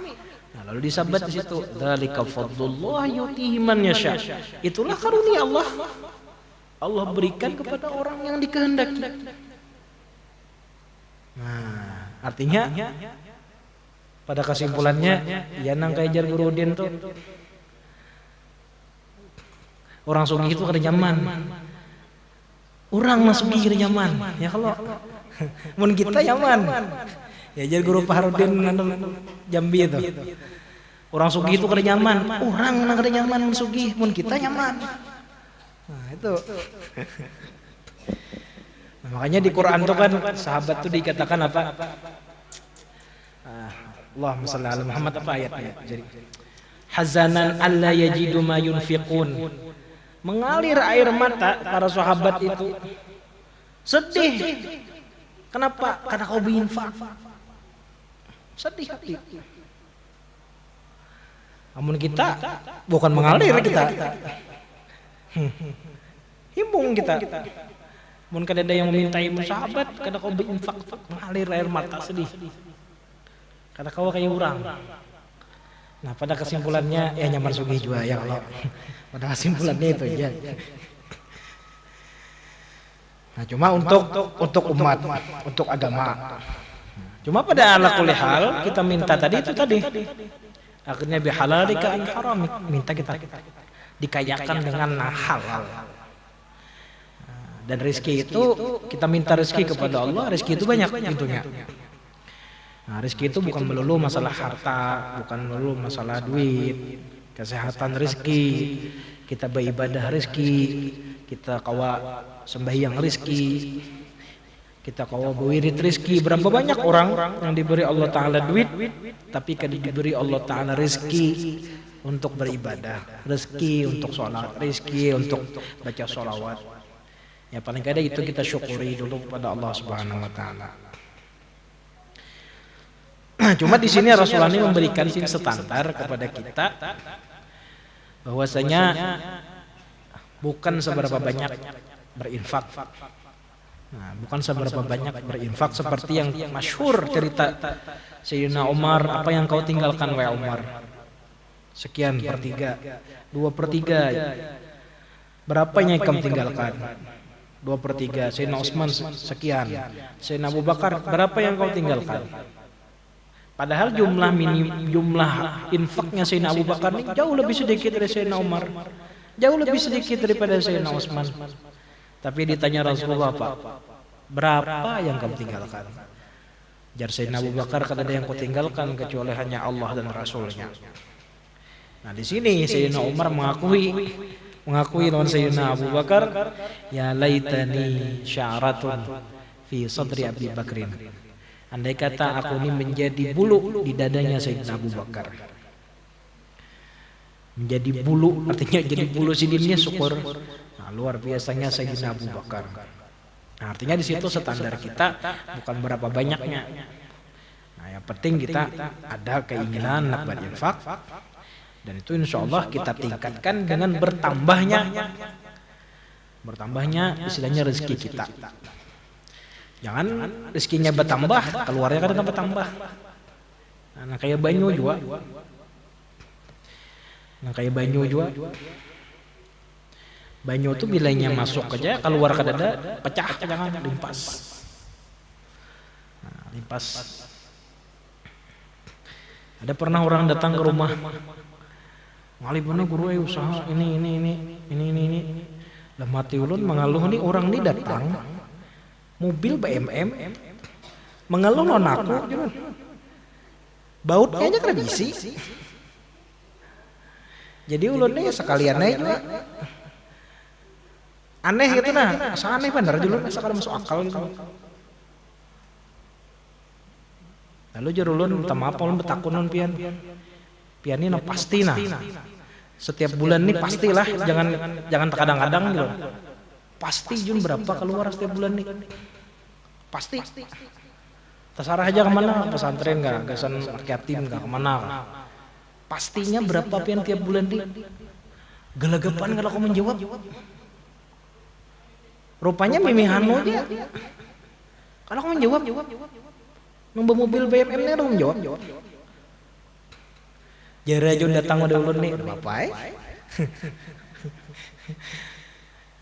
Nah, lalu disabat di situ, dzalika fadlullah yutihi man yasha. Itulah karunia Allah. Allah berikan kepada orang yang dikehendaki. Nah, artinya pada kesimpulannya, ya nang kajar Burudin tuh orang sugih itu kada nyaman. Orang masuk gigi nyaman, ya kalau mun kita nyaman, Ya jadi guru Fahrudin Jambi itu. Orang sugih itu kada nyaman. Orang nang kada nyaman sugih, mun kita nyaman. Nah, itu. Nah, makanya di Quran tuh kan sahabat tuh dikatakan apa? Allahumma shalli ala Muhammad, apa ayatnya? Jadi hazanan alla yajidu ma yunfiqun. Mengalir air mata para sahabat itu. Sedih. Kenapa? Karena kau berinfak. Sedih hati. Namun kita bukan mengalir kita. Himbung kita. Mun kada ada yang memintai sahabat, kada kau berinfak, mengalir air mata sedih. Kada kau kayak orang. Nah, pada kesimpulannya ya nyaman sugih juga ya Allah. Pada kesimpulannya itu ya. Nah, cuma untuk umat, untuk agama. Cuma pada ala kulli hal kita minta tadi itu tadi. Akhirnya bihalalika an haramik, minta kita dikayakan dengan halal. Dan rezeki itu kita minta rezeki kepada Allah, rezeki itu banyak pintunya. Nah, rezeki itu bukan melulu masalah harta, bukan melulu masalah duit, kesehatan rezeki, kita beribadah rezeki, kita kawa sembahyang rezeki, kita kawa berwirid rezeki. Berapa banyak orang yang diberi Allah Ta'ala duit, tapi kada diberi Allah Ta'ala rezeki untuk beribadah, rezeki untuk sholat, rezeki untuk baca sholawat. Ya paling kada itu kita syukuri dulu pada Allah Subhanahu Wa Ta'ala. Cuma di sini Rasulullah ini memberikan standar kepada kita bahwasanya bukan seberapa banyak berinfak. Nah, bukan seberapa banyak berinfak seperti yang masyhur cerita Sayyidina Umar, apa yang kau tinggalkan wahai Umar? Sekian per 3, 2/3. Berapa yang kamu tinggalkan? 2/3. Sayyidina Utsman sekian. Sayyidina Abu Bakar berapa yang kau tinggalkan? Padahal jumlah infaknya Sayyidina Abu Bakar ini jauh lebih sedikit dari Sayyidina Umar. Jauh lebih sedikit daripada Sayyidina Utsman. Tapi ditanya Rasulullah, Pak, berapa yang kamu tinggalkan? Jar Sayyidina Abu Bakar, kada ada yang kau tinggalkan kecuali hanya Allah dan Rasulnya. Nah di sini Sayyidina Umar mengakui lawan Sayyidina Abu Bakar, ya laitani sya'ratun fi sadri Abi Bakrin. Andai kata aku ini menjadi bulu di dadanya Sayyidina Abu Bakar. Menjadi bulu artinya jadi bulu sidinnya syukur. Nah, luar biasanya Sayyidina Abu Bakar. Nah, artinya di situ standar kita bukan berapa banyaknya. Nah, yang penting kita ada keinginan nak berinfak, dan itu insya Allah kita tingkatkan dengan bertambahnya istilahnya rezeki kita. Jangan rezekinya bertambah, keluarnya kan bertambah. Nah, kayak banyu juga. Banyu tuh bilanya masuk aja, keluar kadada pecah, jangan limpas. Nah, limpas. Ada pernah orang datang ke rumah, ngalih bener guru usaha ini. Lah mati ulun mengaluh nih orang ini datang mobil BMM mengeluh non aku baut kayaknya kada bisi. Jadi ulunnya sekalian aja aneh gitu nah, asa aneh bener dulu asa kada masuk akal gitu. Lalu jar ulun minta maaf ulun betakunan pian ini pasti nah. Setiap bulan nih pastilah, jangan kadang-kadang gitu. Pasti Jun berapa keluar setiap bulan nih? Pasti. Terserah aja kemana, pesantren nggak, gasan yatim nggak kemana. Pastinya berapa pian tiap bulan nih? Gelagapan kalau kamu menjawab. Rupanya mimihanmu aja. Kalau kamu menjawab, nunggu mobil BMM nya kamu menjawab. Jara Jun datang udah ulun nih, apa?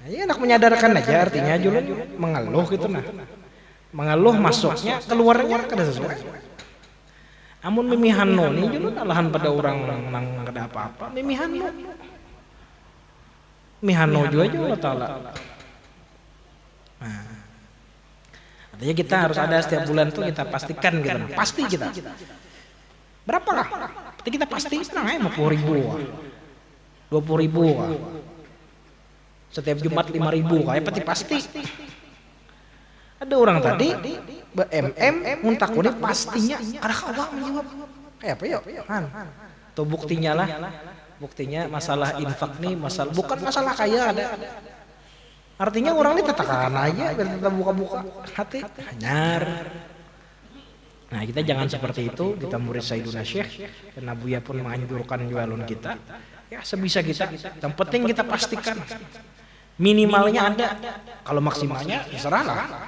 Ya enak menyadarkan aja, artinya Julun mengeluh gitu nah. Mengeluh masuknya, keluarnya kada sesuai. Amun mimihan no nih Julun alahan pada orang nang kada apa-apa, mimihan no. Mimihan no juga Allah Ta'ala. Nah, Artinya kita harus ada setiap bulan tuh kita pastikan gitu. Pasti kita. Berapa lah? Berarti kita pasti senang ya 50.000, 20.000. Setiap Jumat 5.000 kayak pasti. Ada orang tadi muntakuni pastinya kada kawang menjawab. Kayak apa yuk? Tuh buktinya lah. Buktinya masalah infak nih, bukan masalah kaya ada. Artinya orang ini tatakan aja, kita buka-buka hati, hanyar. Nah kita jangan seperti itu, kita murid Sayyiduna Syekh, karena Buya pun menganjurkan jualun kita, ya sebisa kita. Yang penting kita pastikan minimalnya ada, kalau maksimalnya terserah lah.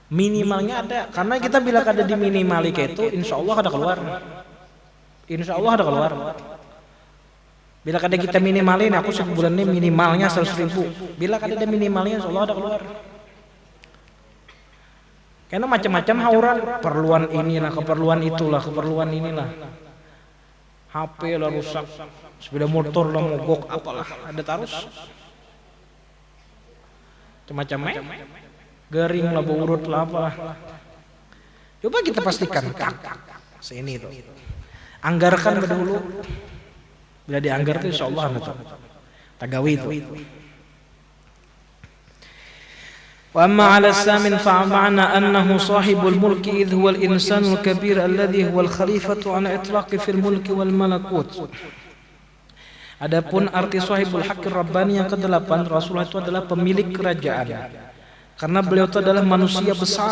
Minimalnya ada, karena kita bila ada di minimali kayak itu, insya Allah ada keluar. Insya Allah ada keluar. Bila kada kita minimalin, aku sebulan ini minimalnya 100.000. Bila kada ada minimalnya, insya Allah ada keluar. Karena macam-macam hauran, perluan inilah, keperluan itulah, keperluan inilah. HP lah rusak, sepeda motor lah mogok, apalah, ada tarus. Macam-macam garing lah, urut lah, apalah. Coba kita pastikan, sini itu. Anggarkan dulu. Bila dianggar itu insya Allah betul. Tagawi itu. Wa amma 'ala as-samin fa ma'na annahu sahibul mulki idh huwa al-insanul kabir alladhi huwa al-khalifatu 'ala itlaqi fil mulki wal malakut. Adapun arti sahibul haqqir rabbani yang ke-8, Rasulullah itu adalah pemilik kerajaan. Karena beliau itu adalah manusia besar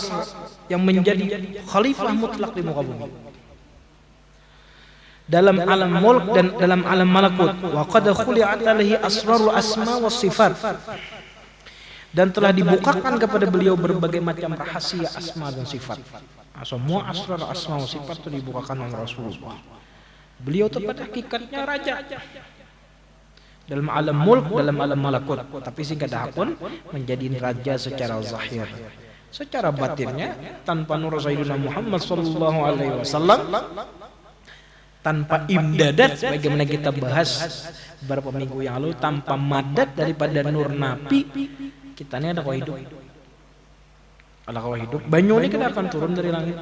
yang menjadi khalifah mutlak di muka bumi. Dalam alam mulk dan dalam alam malakut, wa qad khuli'at alaihi asrarul asma was sifat, dan telah dibukakan kepada beliau berbagai macam rahasia asma dan sifat. Semua asrar asma was sifat itu dibukakan oleh Rasulullah. Beliau itu pada hakikatnya raja dalam alam mulk, dalam alam malakut, tapi singkat pun menjadi raja secara zahir. Secara batinnya tanpa nur Sayyidina Muhammad sallallahu alaihi wasallam, tanpa imdadat bagaimana kita bahas beberapa minggu yang lalu, tanpa madat daripada nur Nabi, kita ini ada kau hidup. Kalau kau hidup, banyu ini kada akan turun dari langit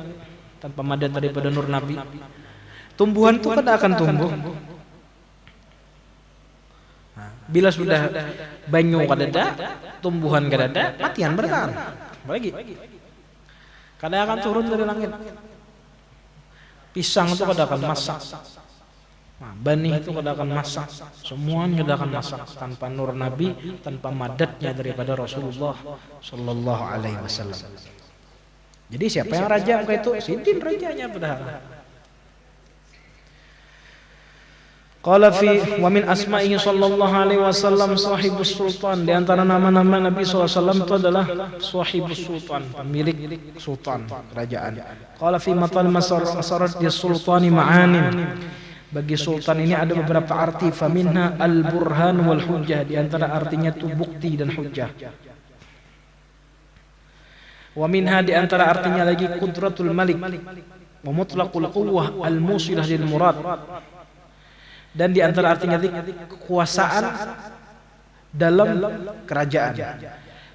tanpa madat daripada nur Nabi. Tumbuhan itu kada akan tumbuh. Bila sudah banyu kada ada, tumbuhan kada ada, matian bertahan. Lagi. Kada akan turun dari langit. Pisang itu kada akan masak, benih itu kada akan masak, semuanya kada akan masak tanpa nur Nabi, tanpa madatnya daripada Rasulullah Sallallahu Alaihi Wasallam. Jadi siapa yang raja itu? Sidin rajanya padahal. Qala fi wa min asma'ihi sallallahu alaihi wasallam sahibus sultan. Di antara nama-nama Nabi sallallahu alaihi wasallam itu adalah sahibus sultan, pemilik sultan kerajaan. Qala fi matal masarat di sultani ma'anin. Bagi sultan ini ada beberapa arti, faminha al-burhan wal hujjah. Di antara artinya itu bukti dan hujjah. Wa minha, di antara artinya lagi, qudratul malik wa mutlaqul quwwah al-musilah lil murad. Dan di antara artinya kekuasaan dalam kerajaan,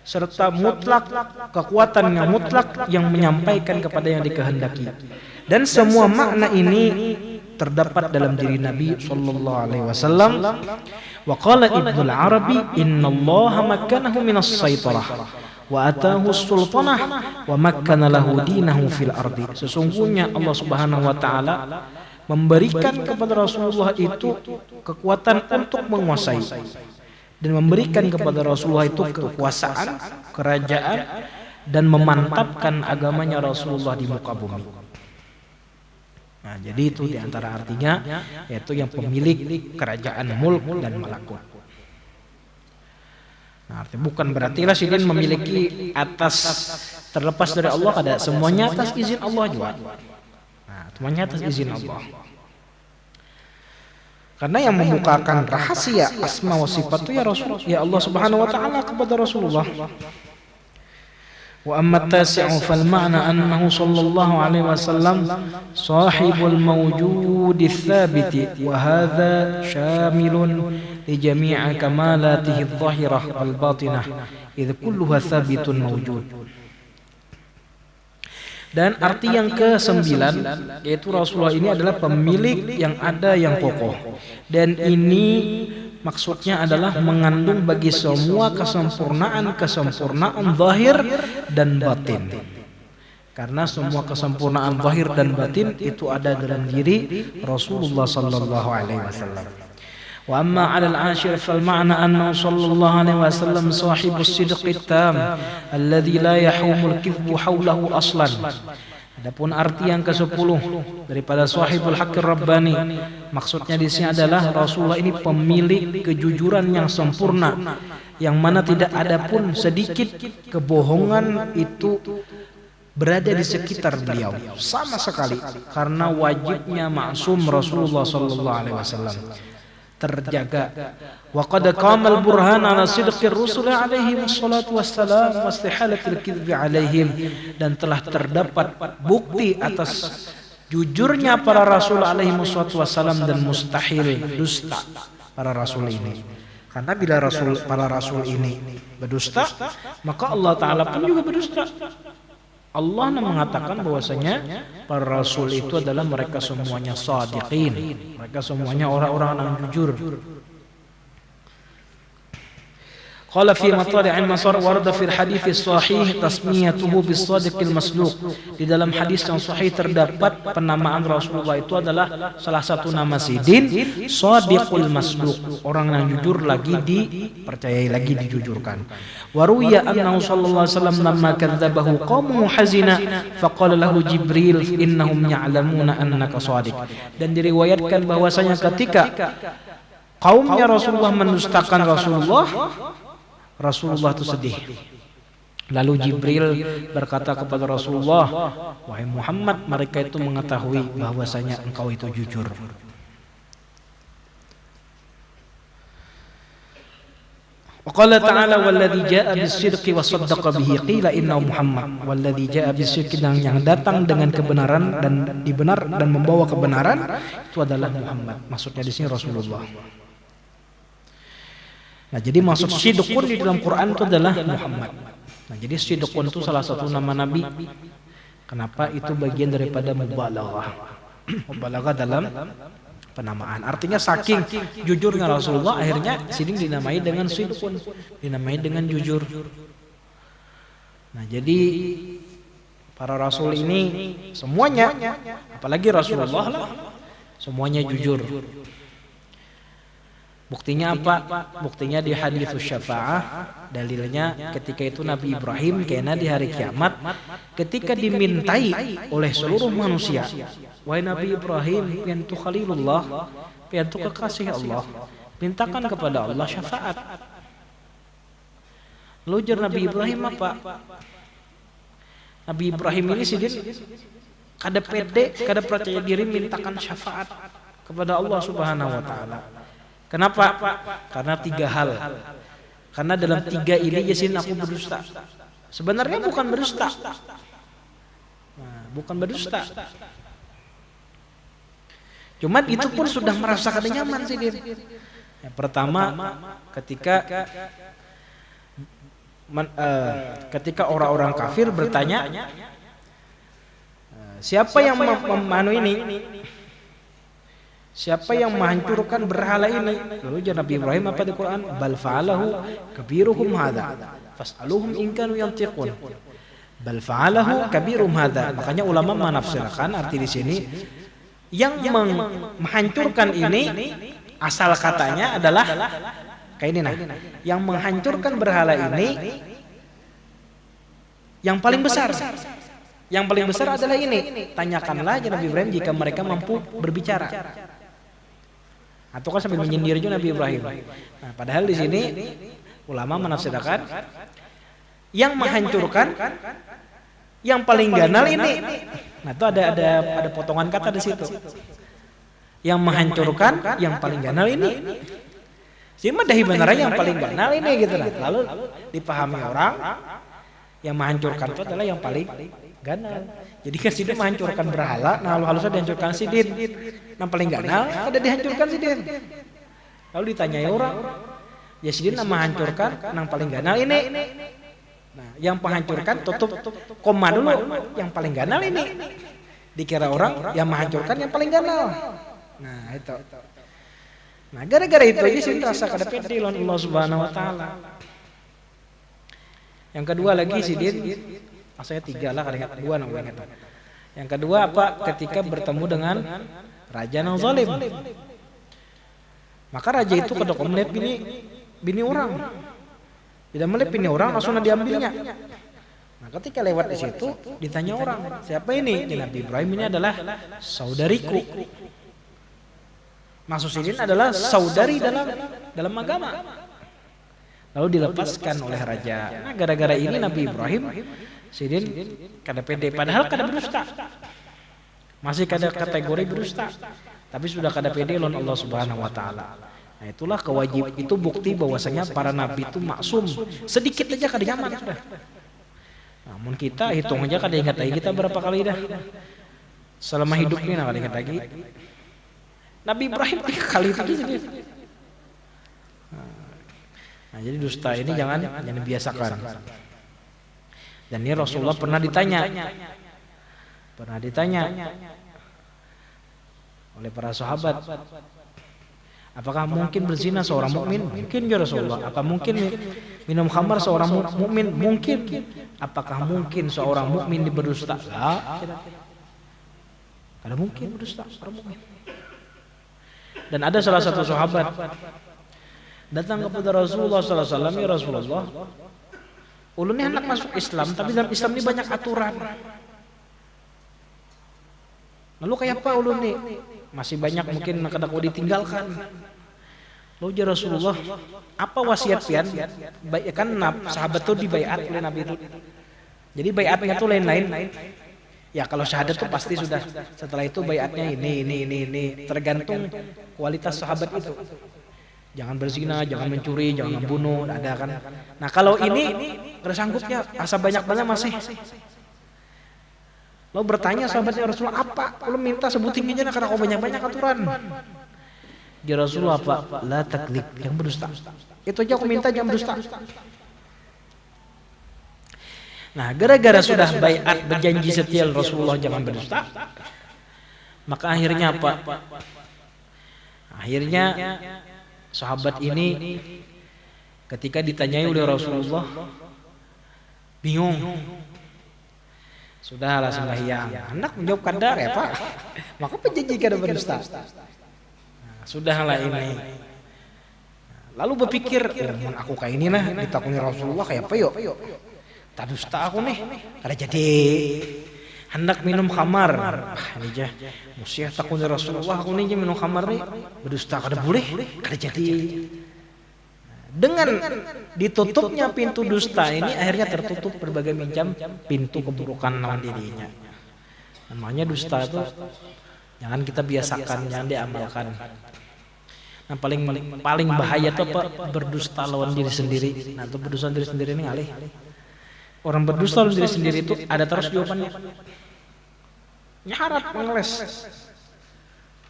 serta mutlak, kekuatan yang mutlak yang menyampaikan kepada yang dikehendaki. Dan semua makna ini terdapat dalam diri Nabi sallallahu alaihi wasallam. Wa qala Ibnu al-Arabi, innallaha makkanahu minas saitarah wa atahu sultanah wa makkana lahu dinahu fil ardi. Sesungguhnya Allah Subhanahu wa taala memberikan kepada Rasulullah itu kekuatan untuk menguasai, dan memberikan kepada Rasulullah itu kekuasaan, kerajaan, dan memantapkan agamanya Rasulullah di muka bumi. Nah, jadi itu diantara artinya, yaitu yang pemilik kerajaan mulk dan malakut. Nah, artinya bukan berarti lah sidin memiliki atas terlepas dari Allah, ada semuanya atas izin Allah juga. Semuanya atas izin Allah. Karena yang membukakan rahasia asma wa sifat itu ya Rasul, ya Allah Subhanahu wa taala kepada Rasulullah. Wa amma tasi'u fal ma'na annahu sallallahu alaihi wasallam sahibul mawjudi tsabiti wa hadha syamilun li jami'i kamalatihi adh-dhahirah wal batinah idh kulluha thabitun mawjud. Dan arti yang ke-9 yaitu Rasulullah ini adalah pemilik yang ada yang kokoh. Dan ini maksudnya adalah mengandung bagi semua kesempurnaan zahir dan batin. Karena semua kesempurnaan zahir dan batin itu ada dalam diri Rasulullah sallallahu alaihi wasallam. Wa amma 'ala al-'ashir fal ma'na annahu sallallahu alaihi wasallam sahibus sidqit tam alladhi la yahumul kidhbu hawlahu aslan. Adapun arti yang ke-10 daripada sahibul haqqir rabbani, maksudnya di sini adalah Rasulullah ini pemilik kejujuran yang sempurna, yang mana tidak ada pun sedikit kebohongan itu berada di sekitar beliau sama sekali, karena wajibnya maksum Rasulullah sallallahu alaihi wasallam terjaga. Wa qad qama al-burhan ala sidqir rusul alaihi wassalatu wassalam wa istihalatil kidhbi alaihim, dan telah terdapat bukti atas jujurnya para rasul alaihi wassalatu wassalam dan mustahil dusta para rasul ini. Karena bila para rasul ini berdusta, maka Allah Ta'ala pun juga berdusta. Allah mengatakan bahwasanya para rasul itu adalah mereka semuanya shadiqin, mereka semuanya orang-orang yang jujur. Qala fi matali' al-masar warada fi al-hadits sahih tasmiyatuhu bis-shadiqil masduq. Di dalam hadis yang sahih terdapat penamaan Rasulullah itu adalah salah satu nama sidin, shadiqul masduq, orang yang jujur lagi dipercayai, lagi dijujurkan. Wa ruwiya annahu sallallahu alaihi wasallam lamma kadzabahu qaumuhu hazina faqala lahu Jibril innahum ya'lamuna annaka shadiq. Dan diriwayatkan bahwasanya ketika kaumnya Rasulullah mendustakan Rasulullah itu sedih. Lalu Jibril berkata kepada Rasulullah, wahai Muhammad, mereka itu mengetahui bahwasanya engkau itu jujur. Waqala ta'ala walladzi jaa'a bis-sidqi wa saddaqa bihi qila innahu Muhammad. Walladzi jaa'a bis-sidqi, yang datang dengan kebenaran dan membawa kebenaran itu adalah Muhammad. Maksudnya di sini Rasulullah. Nah, jadi maksud sidqun di dalam Quran itu adalah Muhammad. Nah, jadi sidqun itu salah satu nama Nabi. Kenapa? Itu bagian daripada mubalaghah. Mubalaghah dalam penamaan. Artinya saking jujurnya Rasulullah, akhirnya sini dinamai dengan sidqun, dinamai dengan jujur. Nah, jadi para rasul ini semuanya, apalagi Rasulullah lah, semuanya jujur. Buktinya apa? Buktinya di hadits syafa'ah. Dalilnya ketika itu Nabi Ibrahim kena di hari kiamat, ketika dimintai oleh seluruh manusia, wahai Nabi Ibrahim, piantu Khalilullah, piantu kekasih Allah, mintakan kepada Allah syafaat. Lalu ujar Nabi Ibrahim apa? Nabi Ibrahim ini sidin kada pede, kada percaya diri mintakan syafaat kepada Allah Subhanahu wa taala. Kenapa? Karena 3 hal. Karena dalam 3 ini yasin aku berdusta. Sebenarnya bukan berdusta. Nah, bukan berdusta. Cuman itu pun sudah merasa kada nyaman sih dia. Yang pertama, ketika orang-orang kafir bertanya, siapa yang memanu ini? Siapa yang menghancurkan berhala ini? Lalu jawab Nabi Ibrahim apa di Quran? Bal fa'alahu kabiruhum hadza fas'aluhum in kanu yantiqun. Bal fa'alahu kabiruhum hadza. Makanya ulama menafsirkan arti di sini yang menghancurkan ini asal katanya adalah kayak ini nah. Yang menghancurkan berhala ini yang paling besar. Yang paling besar adalah ini. Tanyakanlah Nabi Ibrahim jika mereka mampu berbicara. Atau kan sambil menyindir juga Nabi Ibrahim. Nah, padahal di sini ulama menafsirkan yang menghancurkan yang paling ganal ini. Nah, itu ada potongan kata di situ. Yang menghancurkan yang paling ganal ini. Cuma dahi beneran yang paling ganal ini gitu lah. Lalu dipahami orang yang menghancurkan itu adalah yang paling ganal. Jadi kan sidin menghancurkan berhala, nah halus-halusnya dihancurkan sidin. Yang paling ganal ada dihancurkan sidin. Lalu ditanyai orang, ya sidin menghancurkan yang paling ganal ini. Nah, yang menghancurkan tutup koma dulu, yang paling ganal ini. Dikira orang yang menghancurkan yang paling ganal. Nah, itu. Nah, gara-gara itu aja sih rasa kada pede lawan Allah Subhanahu wa taala. Yang kedua lagi sidin, saya 3 lah, kadang 2 namanya itu. Yang kedua apa? Ketika bertemu dengan raja yang zalim. Maka raja itu kada melihat bini orang. Tidak melihat bini orang langsung diambilnya. Nah, ketika lewat di situ ditanya orang, siapa ini? Nabi Ibrahim ini adalah saudariku. Maksud sidin adalah saudari dalam agama. Lalu dilepaskan oleh raja. Nah, gara-gara ini Nabi Ibrahim sidin kada pede, padahal kada berdusta. Masih kada kategori berdusta. Tapi sudah kada pede lawan Allah Subhanahu wa taala. Nah, itulah kewajib, itu bukti bahwasanya para nabi itu maksum. Sedikit aja kada nyaman sudah. Namun kita hitung aja kada ingat lagi kita berapa kali dah. Selama hidup ini kada ingat lagi. Nabi Ibrahim 3 kali itu saja. Nah, jadi dusta ini jangan biasakan. Dan ini Rasulullah pernah ditanya oleh para sahabat, apakah mungkin berzina seorang mukmin? Mungkin ya Rasulullah. Apa mungkin minum khamar seorang mukmin? Mungkin. Apakah mungkin seorang mukmin berdusta? Lah. Ada mungkin berdusta seorang mukmin. Dan ada salah satu sahabat datang kepada Rasulullah sallallahu alaihi wasallam, ya Rasulullah, ulun ini anak masuk Islam, tapi dalam Islam ini banyak aturan. Lalu kayak apa ulun ini? Masih banyak mungkin kada kau ditinggalkan. Lalu ya Rasulullah, apa wasiat pian? Kan sahabat itu dibaiat oleh Nabi itu. Jadi baiatnya tuh lain-lain. Ya kalau syahadat tuh pasti sudah. Setelah itu baiatnya ini. Tergantung kualitas sahabat itu. Jangan berzina, jangan mencuri, jangan membunuh, ada kan. Nah kalau ini kada sanggup ya, asa banyak-banyak masih. Lalu bertanya sahabatnya Rasulullah, apa? Kalau minta sebutin aja karena kau banyak-banyak aturan. Ya Rasulullah apa? La taklib, yang berdusta. Itu aja aku minta, jangan berdusta. Nah, gara-gara sudah baiat berjanji setia Rasulullah jangan berdusta, maka akhirnya apa? Akhirnya sahabat ini ketika ditanyai oleh Rasulullah bingung. Sudahlah sembahyang. Anak menjawab kada ya Pak. Maka berjanji kada berdusta. Nah, sudahlah ini. Lalu berpikir, aku kayak ini nah ditakuni Rasulullah kayak apa yuk? Tak dusta aku nih, kada jadi hendak minum khamar. Ini aja, musyah takuni Rasulullah aku nih minum khamar nih, berdusta kada boleh, kada jadi. Dengan ditutupnya pintu dusta ini akhirnya tertutup berbagai macam pintu keburukan dalam dirinya. Namanya dusta itu jangan kita biasakan, jangan diamalkan. Nah paling bahaya itu apa? Berdusta lawan diri sendiri. Nah itu berdusta diri sendiri ini ngalih. Orang berdusta lawan diri sendiri itu ada terus jawabannya. Nyarat mengeles.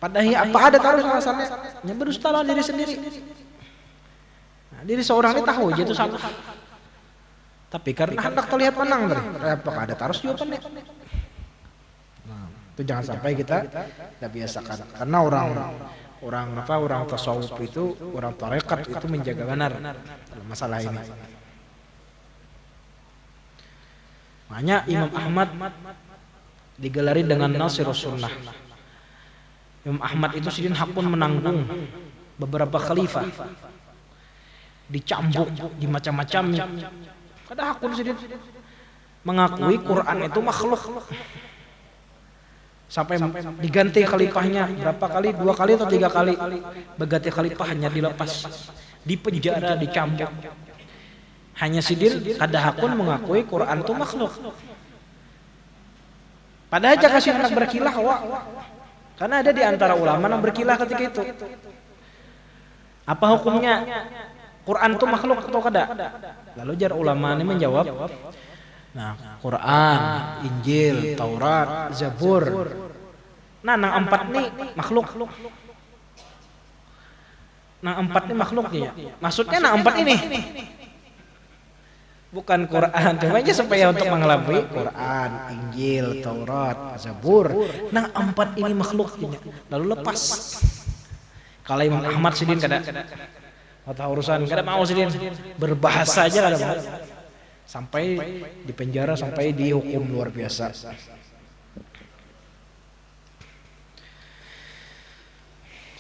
Padahal apa ada terus alasannya? Nya berdusta lawan diri sendiri. Nah, diri seorang ini tahu aja itu salah. Tapi karena hendak terlihat menang dari. Apakah ada terus jawabannya? Nah, itu jangan sampai kita tidak biasakan. Karena orang tasawuf itu, orang tarekat itu menjaga benar masalah ini. Makanya Imam Ahmad digelari dengan Nasirus Sunnah. Imam Ahmad itu sidin hakun menanggung beberapa khalifah, dicambuk, dimacam-macamnya. Kada hakun sidin mengakui Quran itu makhluk. Sampai diganti khalifahnya berapa kali? 2 kali atau 3 kali? Berganti khalifahnya dilepas, dipenjara, dicambuk. Hanya sidin kada hakun mengakui Quran itu makhluk. Padahal aja kasih anak berkilah wak. Karena ada di antara ulama yang berkilah ketika itu. Apa hukumnya? Quran itu makhluk atau kada? Lalu jar ulama ini menjawab, nah, Quran, Injil, Taurat, Zabur. Nah, nang 4 nih makhluk. Nang 4 nih makhluk ya. Maksudnya nang 4 ini. Bukan Quran, cuma aja supaya untuk mengelabui Quran, Injil, Taurat, Zabur. Nah, 4 ini makhluknya. Lalu lepas. Kalau Imam Ahmad Sidin kada urusan, kada mau Sidin. Berbahasa aja kada mau. Sampai di penjara, sampai dihukum luar biasa.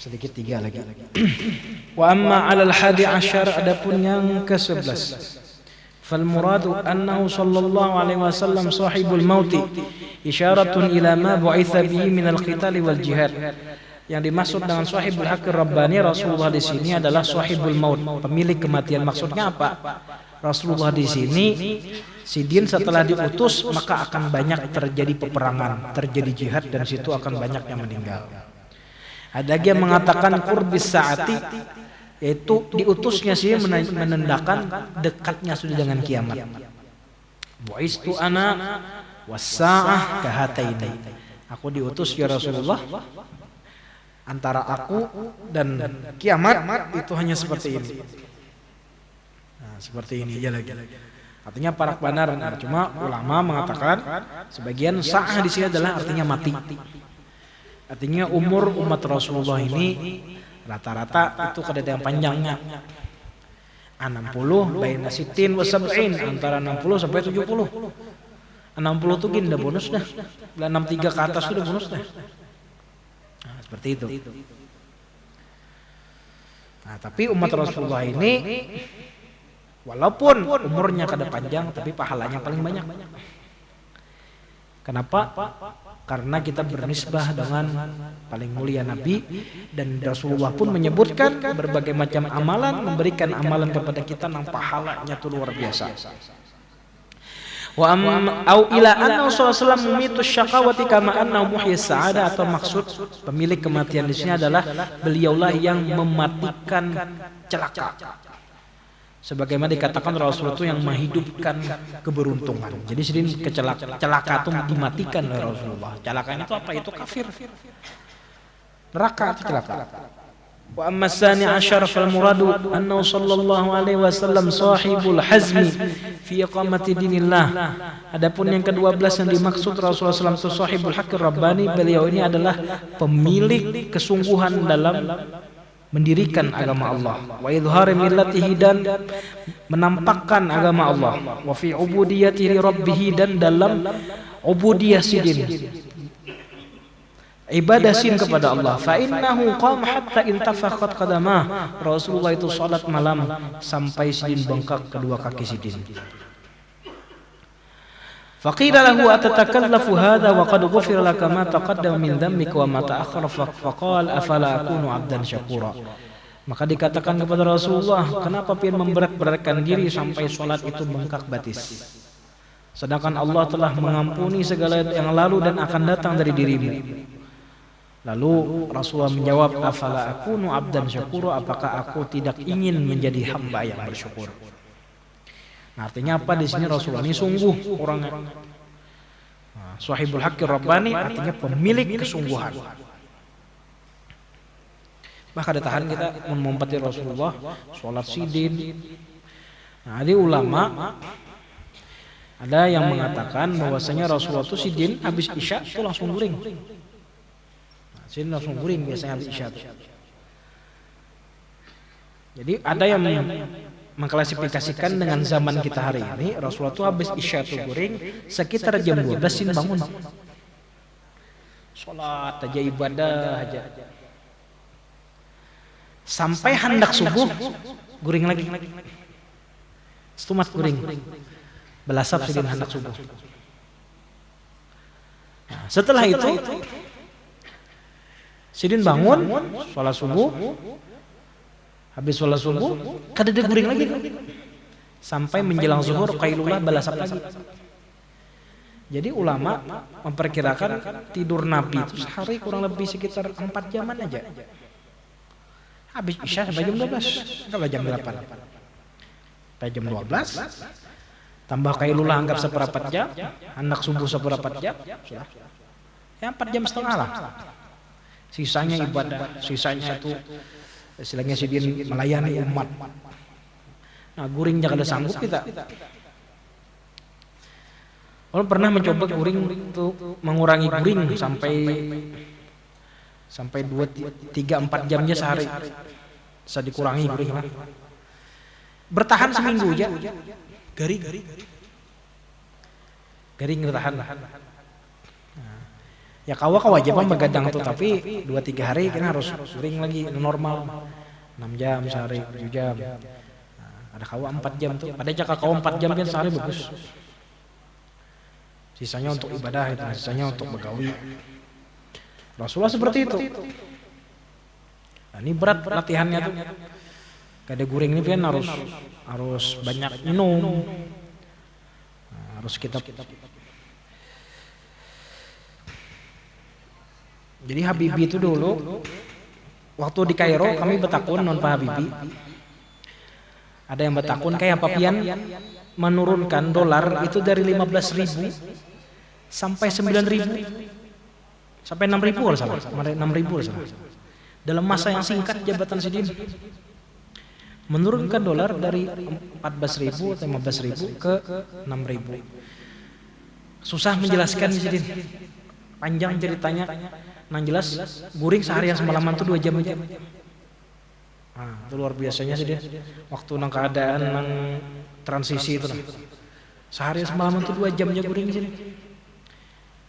Sedikit 3 lagi. Wa amma 'alal hadi asyar, adapun yang ke-11. Fal muradu annahu sallallahu alaihi wasallam sahibul mauti isyaratun ila ma bu'itsa bihi minal qitali wal jihad. Yang dimaksud dengan sahibul haqqir rabbani Rasulullah di sini adalah sahibul maut, pemilik kematian. Maksudnya apa? Rasulullah di sini Sidin setelah diutus maka akan banyak terjadi peperangan, terjadi jihad, dan situ akan banyak yang meninggal. Ada lagi yang mengatakan qurbis saati, yaitu diutusnya sih menandakan dekatnya sudah dengan kiamat. Bu'istu ana was-sa'ah kahataini. Aku diutus ya Rasulullah, antara aku dan kiamat itu hanya seperti ini. Nah, seperti ini aja lagi. Artinya parak benar. Cuma ulama mengatakan sebagian sa'ah di sini adalah artinya mati. Artinya umur umat Rasulullah ini rata-rata itu kada yang panjangnya 60 baina sitin wa sab'in, antara 60 sampai 70. 60 tuh gini udah bonus dah. 63 ke atas sudah bonus dah. Nah, seperti itu. Nah, tapi umat Rasulullah ini walaupun umurnya kada panjang tapi pahalanya paling banyak. Kenapa? Karena kita bernisbah dengan paling mulia Nabi, dan Rasulullah pun menyebutkan berbagai macam amalan, memberikan amalan kepada kita yang pahalanya itu luar biasa. Wa au ila anna sallallahu mumitus syaqawati kama annahu muhyis sa'ada, atau maksud pemilik kematian di sini adalah beliaulah yang mematikan celaka. Sebagaimana dikatakan Rasul itu yang menghidupkan keberuntungan. Jadi sedih celaka itu dimatikan oleh Rasulullah. Celaka itu apa? Itu kafir. Neraka itu celaka. Wa amma tsani asyar fal muradu annahu sallallahu alaihi wasallam sahibul hazmi fi iqamati dinillah. Adapun yang ke-12 yang dimaksud Rasulullah SAW itu sahibul haqqir rabbani, beliau ini adalah pemilik kesungguhan dalam mendirikan agama Allah, wa idhari millatihi, dan menampakkan agama Allah, wa fi ubudiyatihi rabbih, dan dalam ubudiyah Sidin, ibadah Sidin kepada Allah. Fa innahu qama hatta intafakhat qadamah. Rasulullah itu salat malam sampai Sidin bengkak kedua kaki Sidin. Faqila lahu atatakallafu hadha wa qad ghufira laka ma taqaddama min dhanbika wa ma ta'akhkhara, faqala afala akunu 'abdan syakura. Maka dikatakan kepada Rasulullah, kenapa pian memberat-beratkan diri sampai salat itu bengkak batis, sedangkan Allah telah mengampuni segala yang lalu dan akan datang dari dirimu. Lalu Rasulullah menjawab, afala akunu 'abdan syakura, apakah aku tidak ingin menjadi hamba yang bersyukur. Nah, artinya apa di sini? Rasulullah ini sungguh orangnya. Nah, sahibul haqqir rabbani artinya pemilik kesungguhan. Bahkan ada tahan kita memompati Rasulullah sholat Sidin. Nah, ada ulama ada yang mengatakan bahwasanya Rasulullah itu Sidin habis Isya itu langsung guring. Nah, Sidin langsung guring biasanya habis Isya. Jadi ada yang mengklasifikasikan dengan zaman kita hari ini, Rasulullah itu habis Isya itu guring, sekitar jam 12 Sidin bangun. Sholat aja, ibadah aja. Sampai hendak subuh, guring lagi. Setumat guring. Belasap Sidin hendak subuh. Nah, setelah itu, Sidin bangun, sholat subuh. Habis sholat subuh, kada ada guring lagi. Sampai menjelang zuhur, qailulah balasap lagi. Jadi ulama memperkirakan tidur Nabi itu sehari kurang lebih sekitar 4 jaman aja. Habis Isya sampai jam 12, kalau jam 8. Sampai jam 12, tambah qailulah anggap seperempat jam, hendak subuh seperempat jam, sudah. Ya 4 jam setengah lah. Sisanya ibadah, sisanya itu istilahnya Sidin melayani umat. Nah, guringnya kada sanggup kita. Orang pernah mencoba guring untuk mengurangi guring sampai 2, 3, 4 jamnya sehari. Bisa dikurangi guring lah. Bertahan seminggu aja. Garing bertahan lah. Ya kewajiban begadang tuh, tapi 2-3 hari kan harus guring lagi normal. 6 jam sehari, 7 jam. Ada kawa 4 jam tuh. Ada jaka kawa 4 jam kan sehari bagus. Sisanya untuk ibadah itu, sisanya untuk begawi. Rasulullah seperti itu. Nah, ini berat latihannya tuh. Kada guring ini kan harus banyak minum. Nah, harus kita. Jadi Habibie itu dulu waktu di Kairo kami betakun non Pak Habibie. Ada yang betakun kayak papian menurunkan dolar itu dari 15.000 sampai 9.000 sampai 6.000 kalau salah. 6.000 kalau salah. Dalam masa yang singkat jabatan Sidin menurunkan dolar dari 14.000 atau 15.000 ke 6.000. Susah menjelaskan Sidin. Panjang ceritanya. Nang jelas guring seharian semalaman tuh 2 jam aja. Nah, itu luar biasanya sih dia. Waktu nang keadaan nang transisi itu. Seharian semalaman tuh 2 jamnya guring di sini.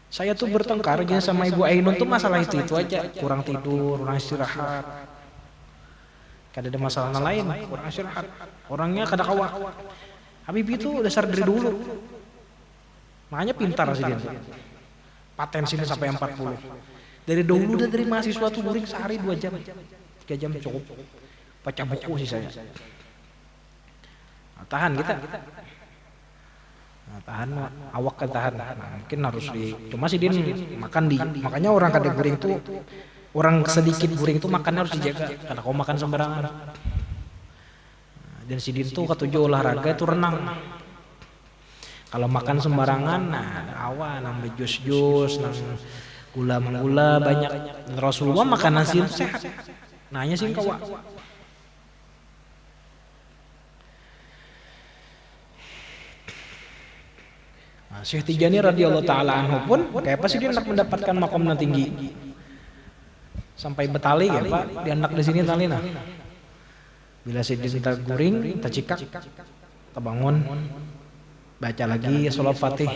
Saya tuh bertengkar aja sama Ibu Ainun tuh masalah itu aja, kurang tidur, kurang istirahat. Kada ada masalah lain, kurang istirahat. Orangnya kada kawa. Habibie itu dasar dari dulu. Makanya pintar sih dia. Paten sini sampai 40. Dari dulu udah dari mahasiswa tuh guring sehari 2 jam. 3 jam cukup. Baca buku sih saya. Nah, tahan kita. Nah, tahan awak kan tahan. Nah, mungkin harus cuma sih dia makan makanya orang kada guring tuh orang sedikit guring tuh makannya harus dijaga karena kau makan sembarangan. Nah, dan si Din tuh ketujuh olahraga itu renang. Kalau makan sembarangan, nah awan nambah jus nang gula banyak. Rasulullah makan nasi itu sehat. Nanya sih kawa. Nah, Syekh Tijani radhiyallahu taala anhu pun kayak apa sih dia hendak mendapatkan makom yang tinggi. Sampai betali ya Pak, dia hendak di sini tali nah. Bila si dinta guring, tacikak, kebangun, baca lagi sholat Fatih.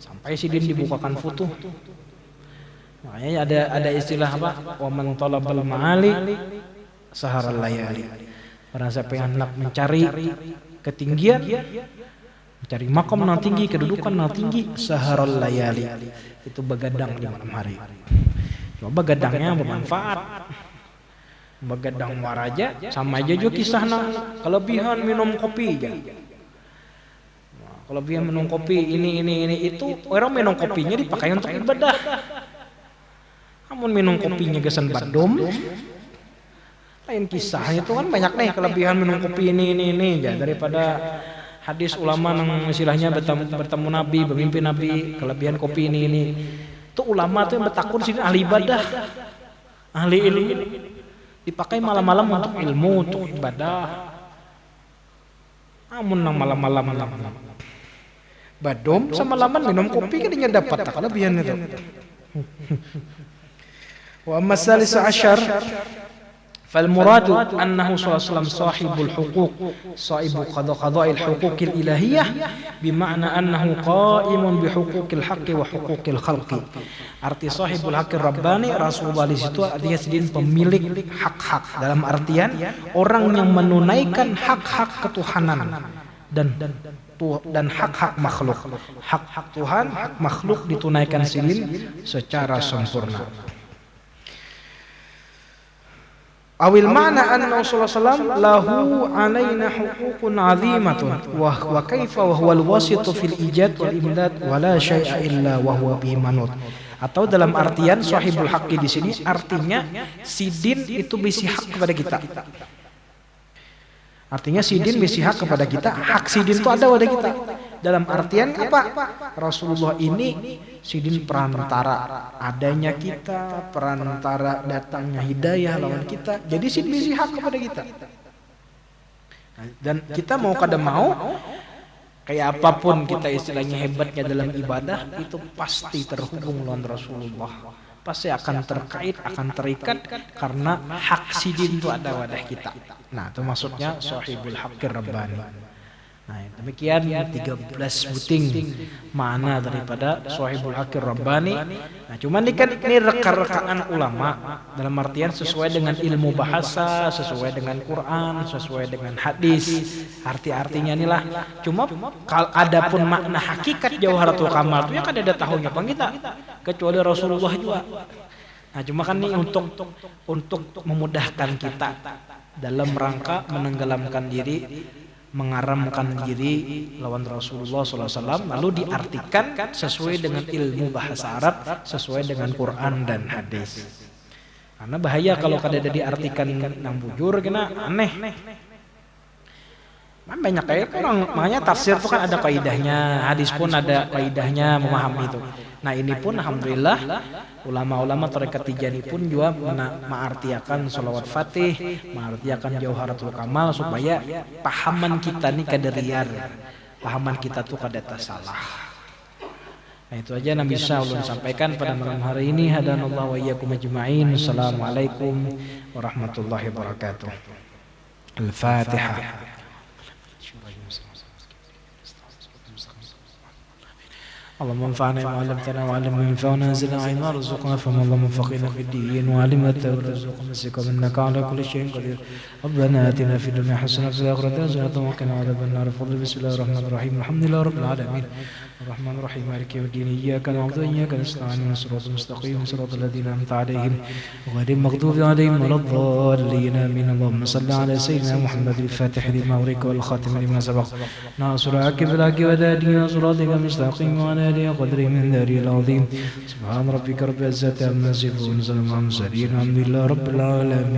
Sampai si din dibukakan futuh. Makanya ada istilah apa? Wa man talabal ma'ali saharal layali. Orang siapa yang hendak mencari ketinggian, mencari makam yang tinggi, kedudukan yang tinggi, saharal layali. Itu begadang di malam hari. Coba begadangnya bermanfaat. Begadang waraja sama aja juga kisahnya kelebihan minum kopi aja. Kalau dia minum kopi ini itu orang minum kopinya dipakai untuk ibadah. Namun minum kopinya gesan badom. Lain kisahnya itu kan banyak nih kelebihan minum kopi ini ya daripada hadis ulama yang istilahnya bertemu Nabi, bermimpi Nabi, kelebihan kopi ini. Itu ulama tuh yang bertakun sini ahli ibadah, ahli ilmu. Dipakai malam-malam untuk ilmu, untuk ibadah. Namun nang malam-malam. Badom sama laman minum kopi kan dia dapat tak kelebihan itu. Wa masalis asyar fal muradu annahu sallallahu alaihi wasallam sahibul huquq sahibu qada'il huquqil ilahiyah bima'na annahu qa'imun bi huquqil haqqi wa huquqil khalqi. Arti sahibul haqqir rabbani Rasulullah di situ artinya sedin pemilik hak-hak dalam artian orang yang menunaikan hak-hak ketuhanan dan hak-hak makhluk. Hak-hak Tuhan, hak makhluk ditunaikan silin secara sempurna. Awil ma'na anna Rasulullah sallallahu lahu alaina huququn 'azimatun wa kaifa wa huwa al-wasitu fil ijad wal imdad wa la syai'a illa wa huwa bihi manut. Atau dalam artian sahibul haqqi di sini artinya sidin itu bisi hak kepada kita. Artinya sidin bisi hak kepada kita, hak sidin itu ada pada kita. Dalam artian apa? Rasulullah ini sidin perantara adanya kita, perantara datangnya hidayah lawan kita. Jadi sidin bisi hak kepada kita. Dan kita mau kada mau Kayak apapun kita istilahnya hebatnya dalam ibadah, itu pasti terhubung dengan Rasulullah. Pasti akan terkait, akan terikat karena hak sidin itu ada wadah kita. Nah, itu maksudnya sahibul haqqir rabbani. Nah, demikian 13 buting makna daripada sahibul haqqir rabbani. Nah, cuman ini reka-rekaan ulama dalam artian sesuai dengan ilmu bahasa, sesuai dengan Quran, sesuai dengan hadis. Arti-artinya inilah. Cuma kalau ada pun makna hakikat Jawharatul Kamal itu ya kan ada tahunya bang kita. Kecuali Rasulullah juga. Nah, cuma kan ini untuk memudahkan kita dalam rangka menenggelamkan diri, mengaramkan diri lawan Rasulullah SAW, lalu diartikan sesuai dengan ilmu bahasa Arab, sesuai dengan Quran dan hadis. Karena bahaya kalau kada diartikan yang bujur, kena aneh. Banyak kayak orang, makanya tafsir itu kan ada kaidahnya, hadis pun ada kaidahnya memahami itu. Nah, ini pun alhamdulillah ulama-ulama tarekat Tijani pun juga mengartiakan sholawat Fatih, mengartiakan Jawharatul Kamal supaya pahaman kita nih kada riar, pahaman kita tuh kada salah. Nah, itu aja yang bisa ulun sampaikan pada malam hari ini. Hadanallahu wa iyyakum ajma'in. Assalamualaikum warahmatullahi wabarakatuh. Al-Fatihah. اللهم انفعنا بما علمتنا وعلم ما ينفعنا زدنا علما وارزقنا فما اللهم فقهنا في الدين وعلمنا التوبة وارزقنا السكة انك على كل شيء قدير ربنا آتنا في الدنيا حسنة وفي الآخرة حسنة وقنا عذاب النار فضل بسم الله الرحمن الرحيم الحمد لله رب العالمين الرحمن الرحيم مالك يوم الدين إياك نعبد وإياك نستعين صراط المستقيم صراط الذين أنعمت عليهم غير المغضوب عليهم ولا الضالين آمين اللهم صل على سيدنا محمد الفاتح لما أغلق والخاتم لما سبق ناصر الحق بالحق والهادي صراطك المستقيم وعلى آله قدره من داره العظيم سبحان ربك رب العزة عما يصفون وسلام على المرسلين الحمد لله رب العالمين.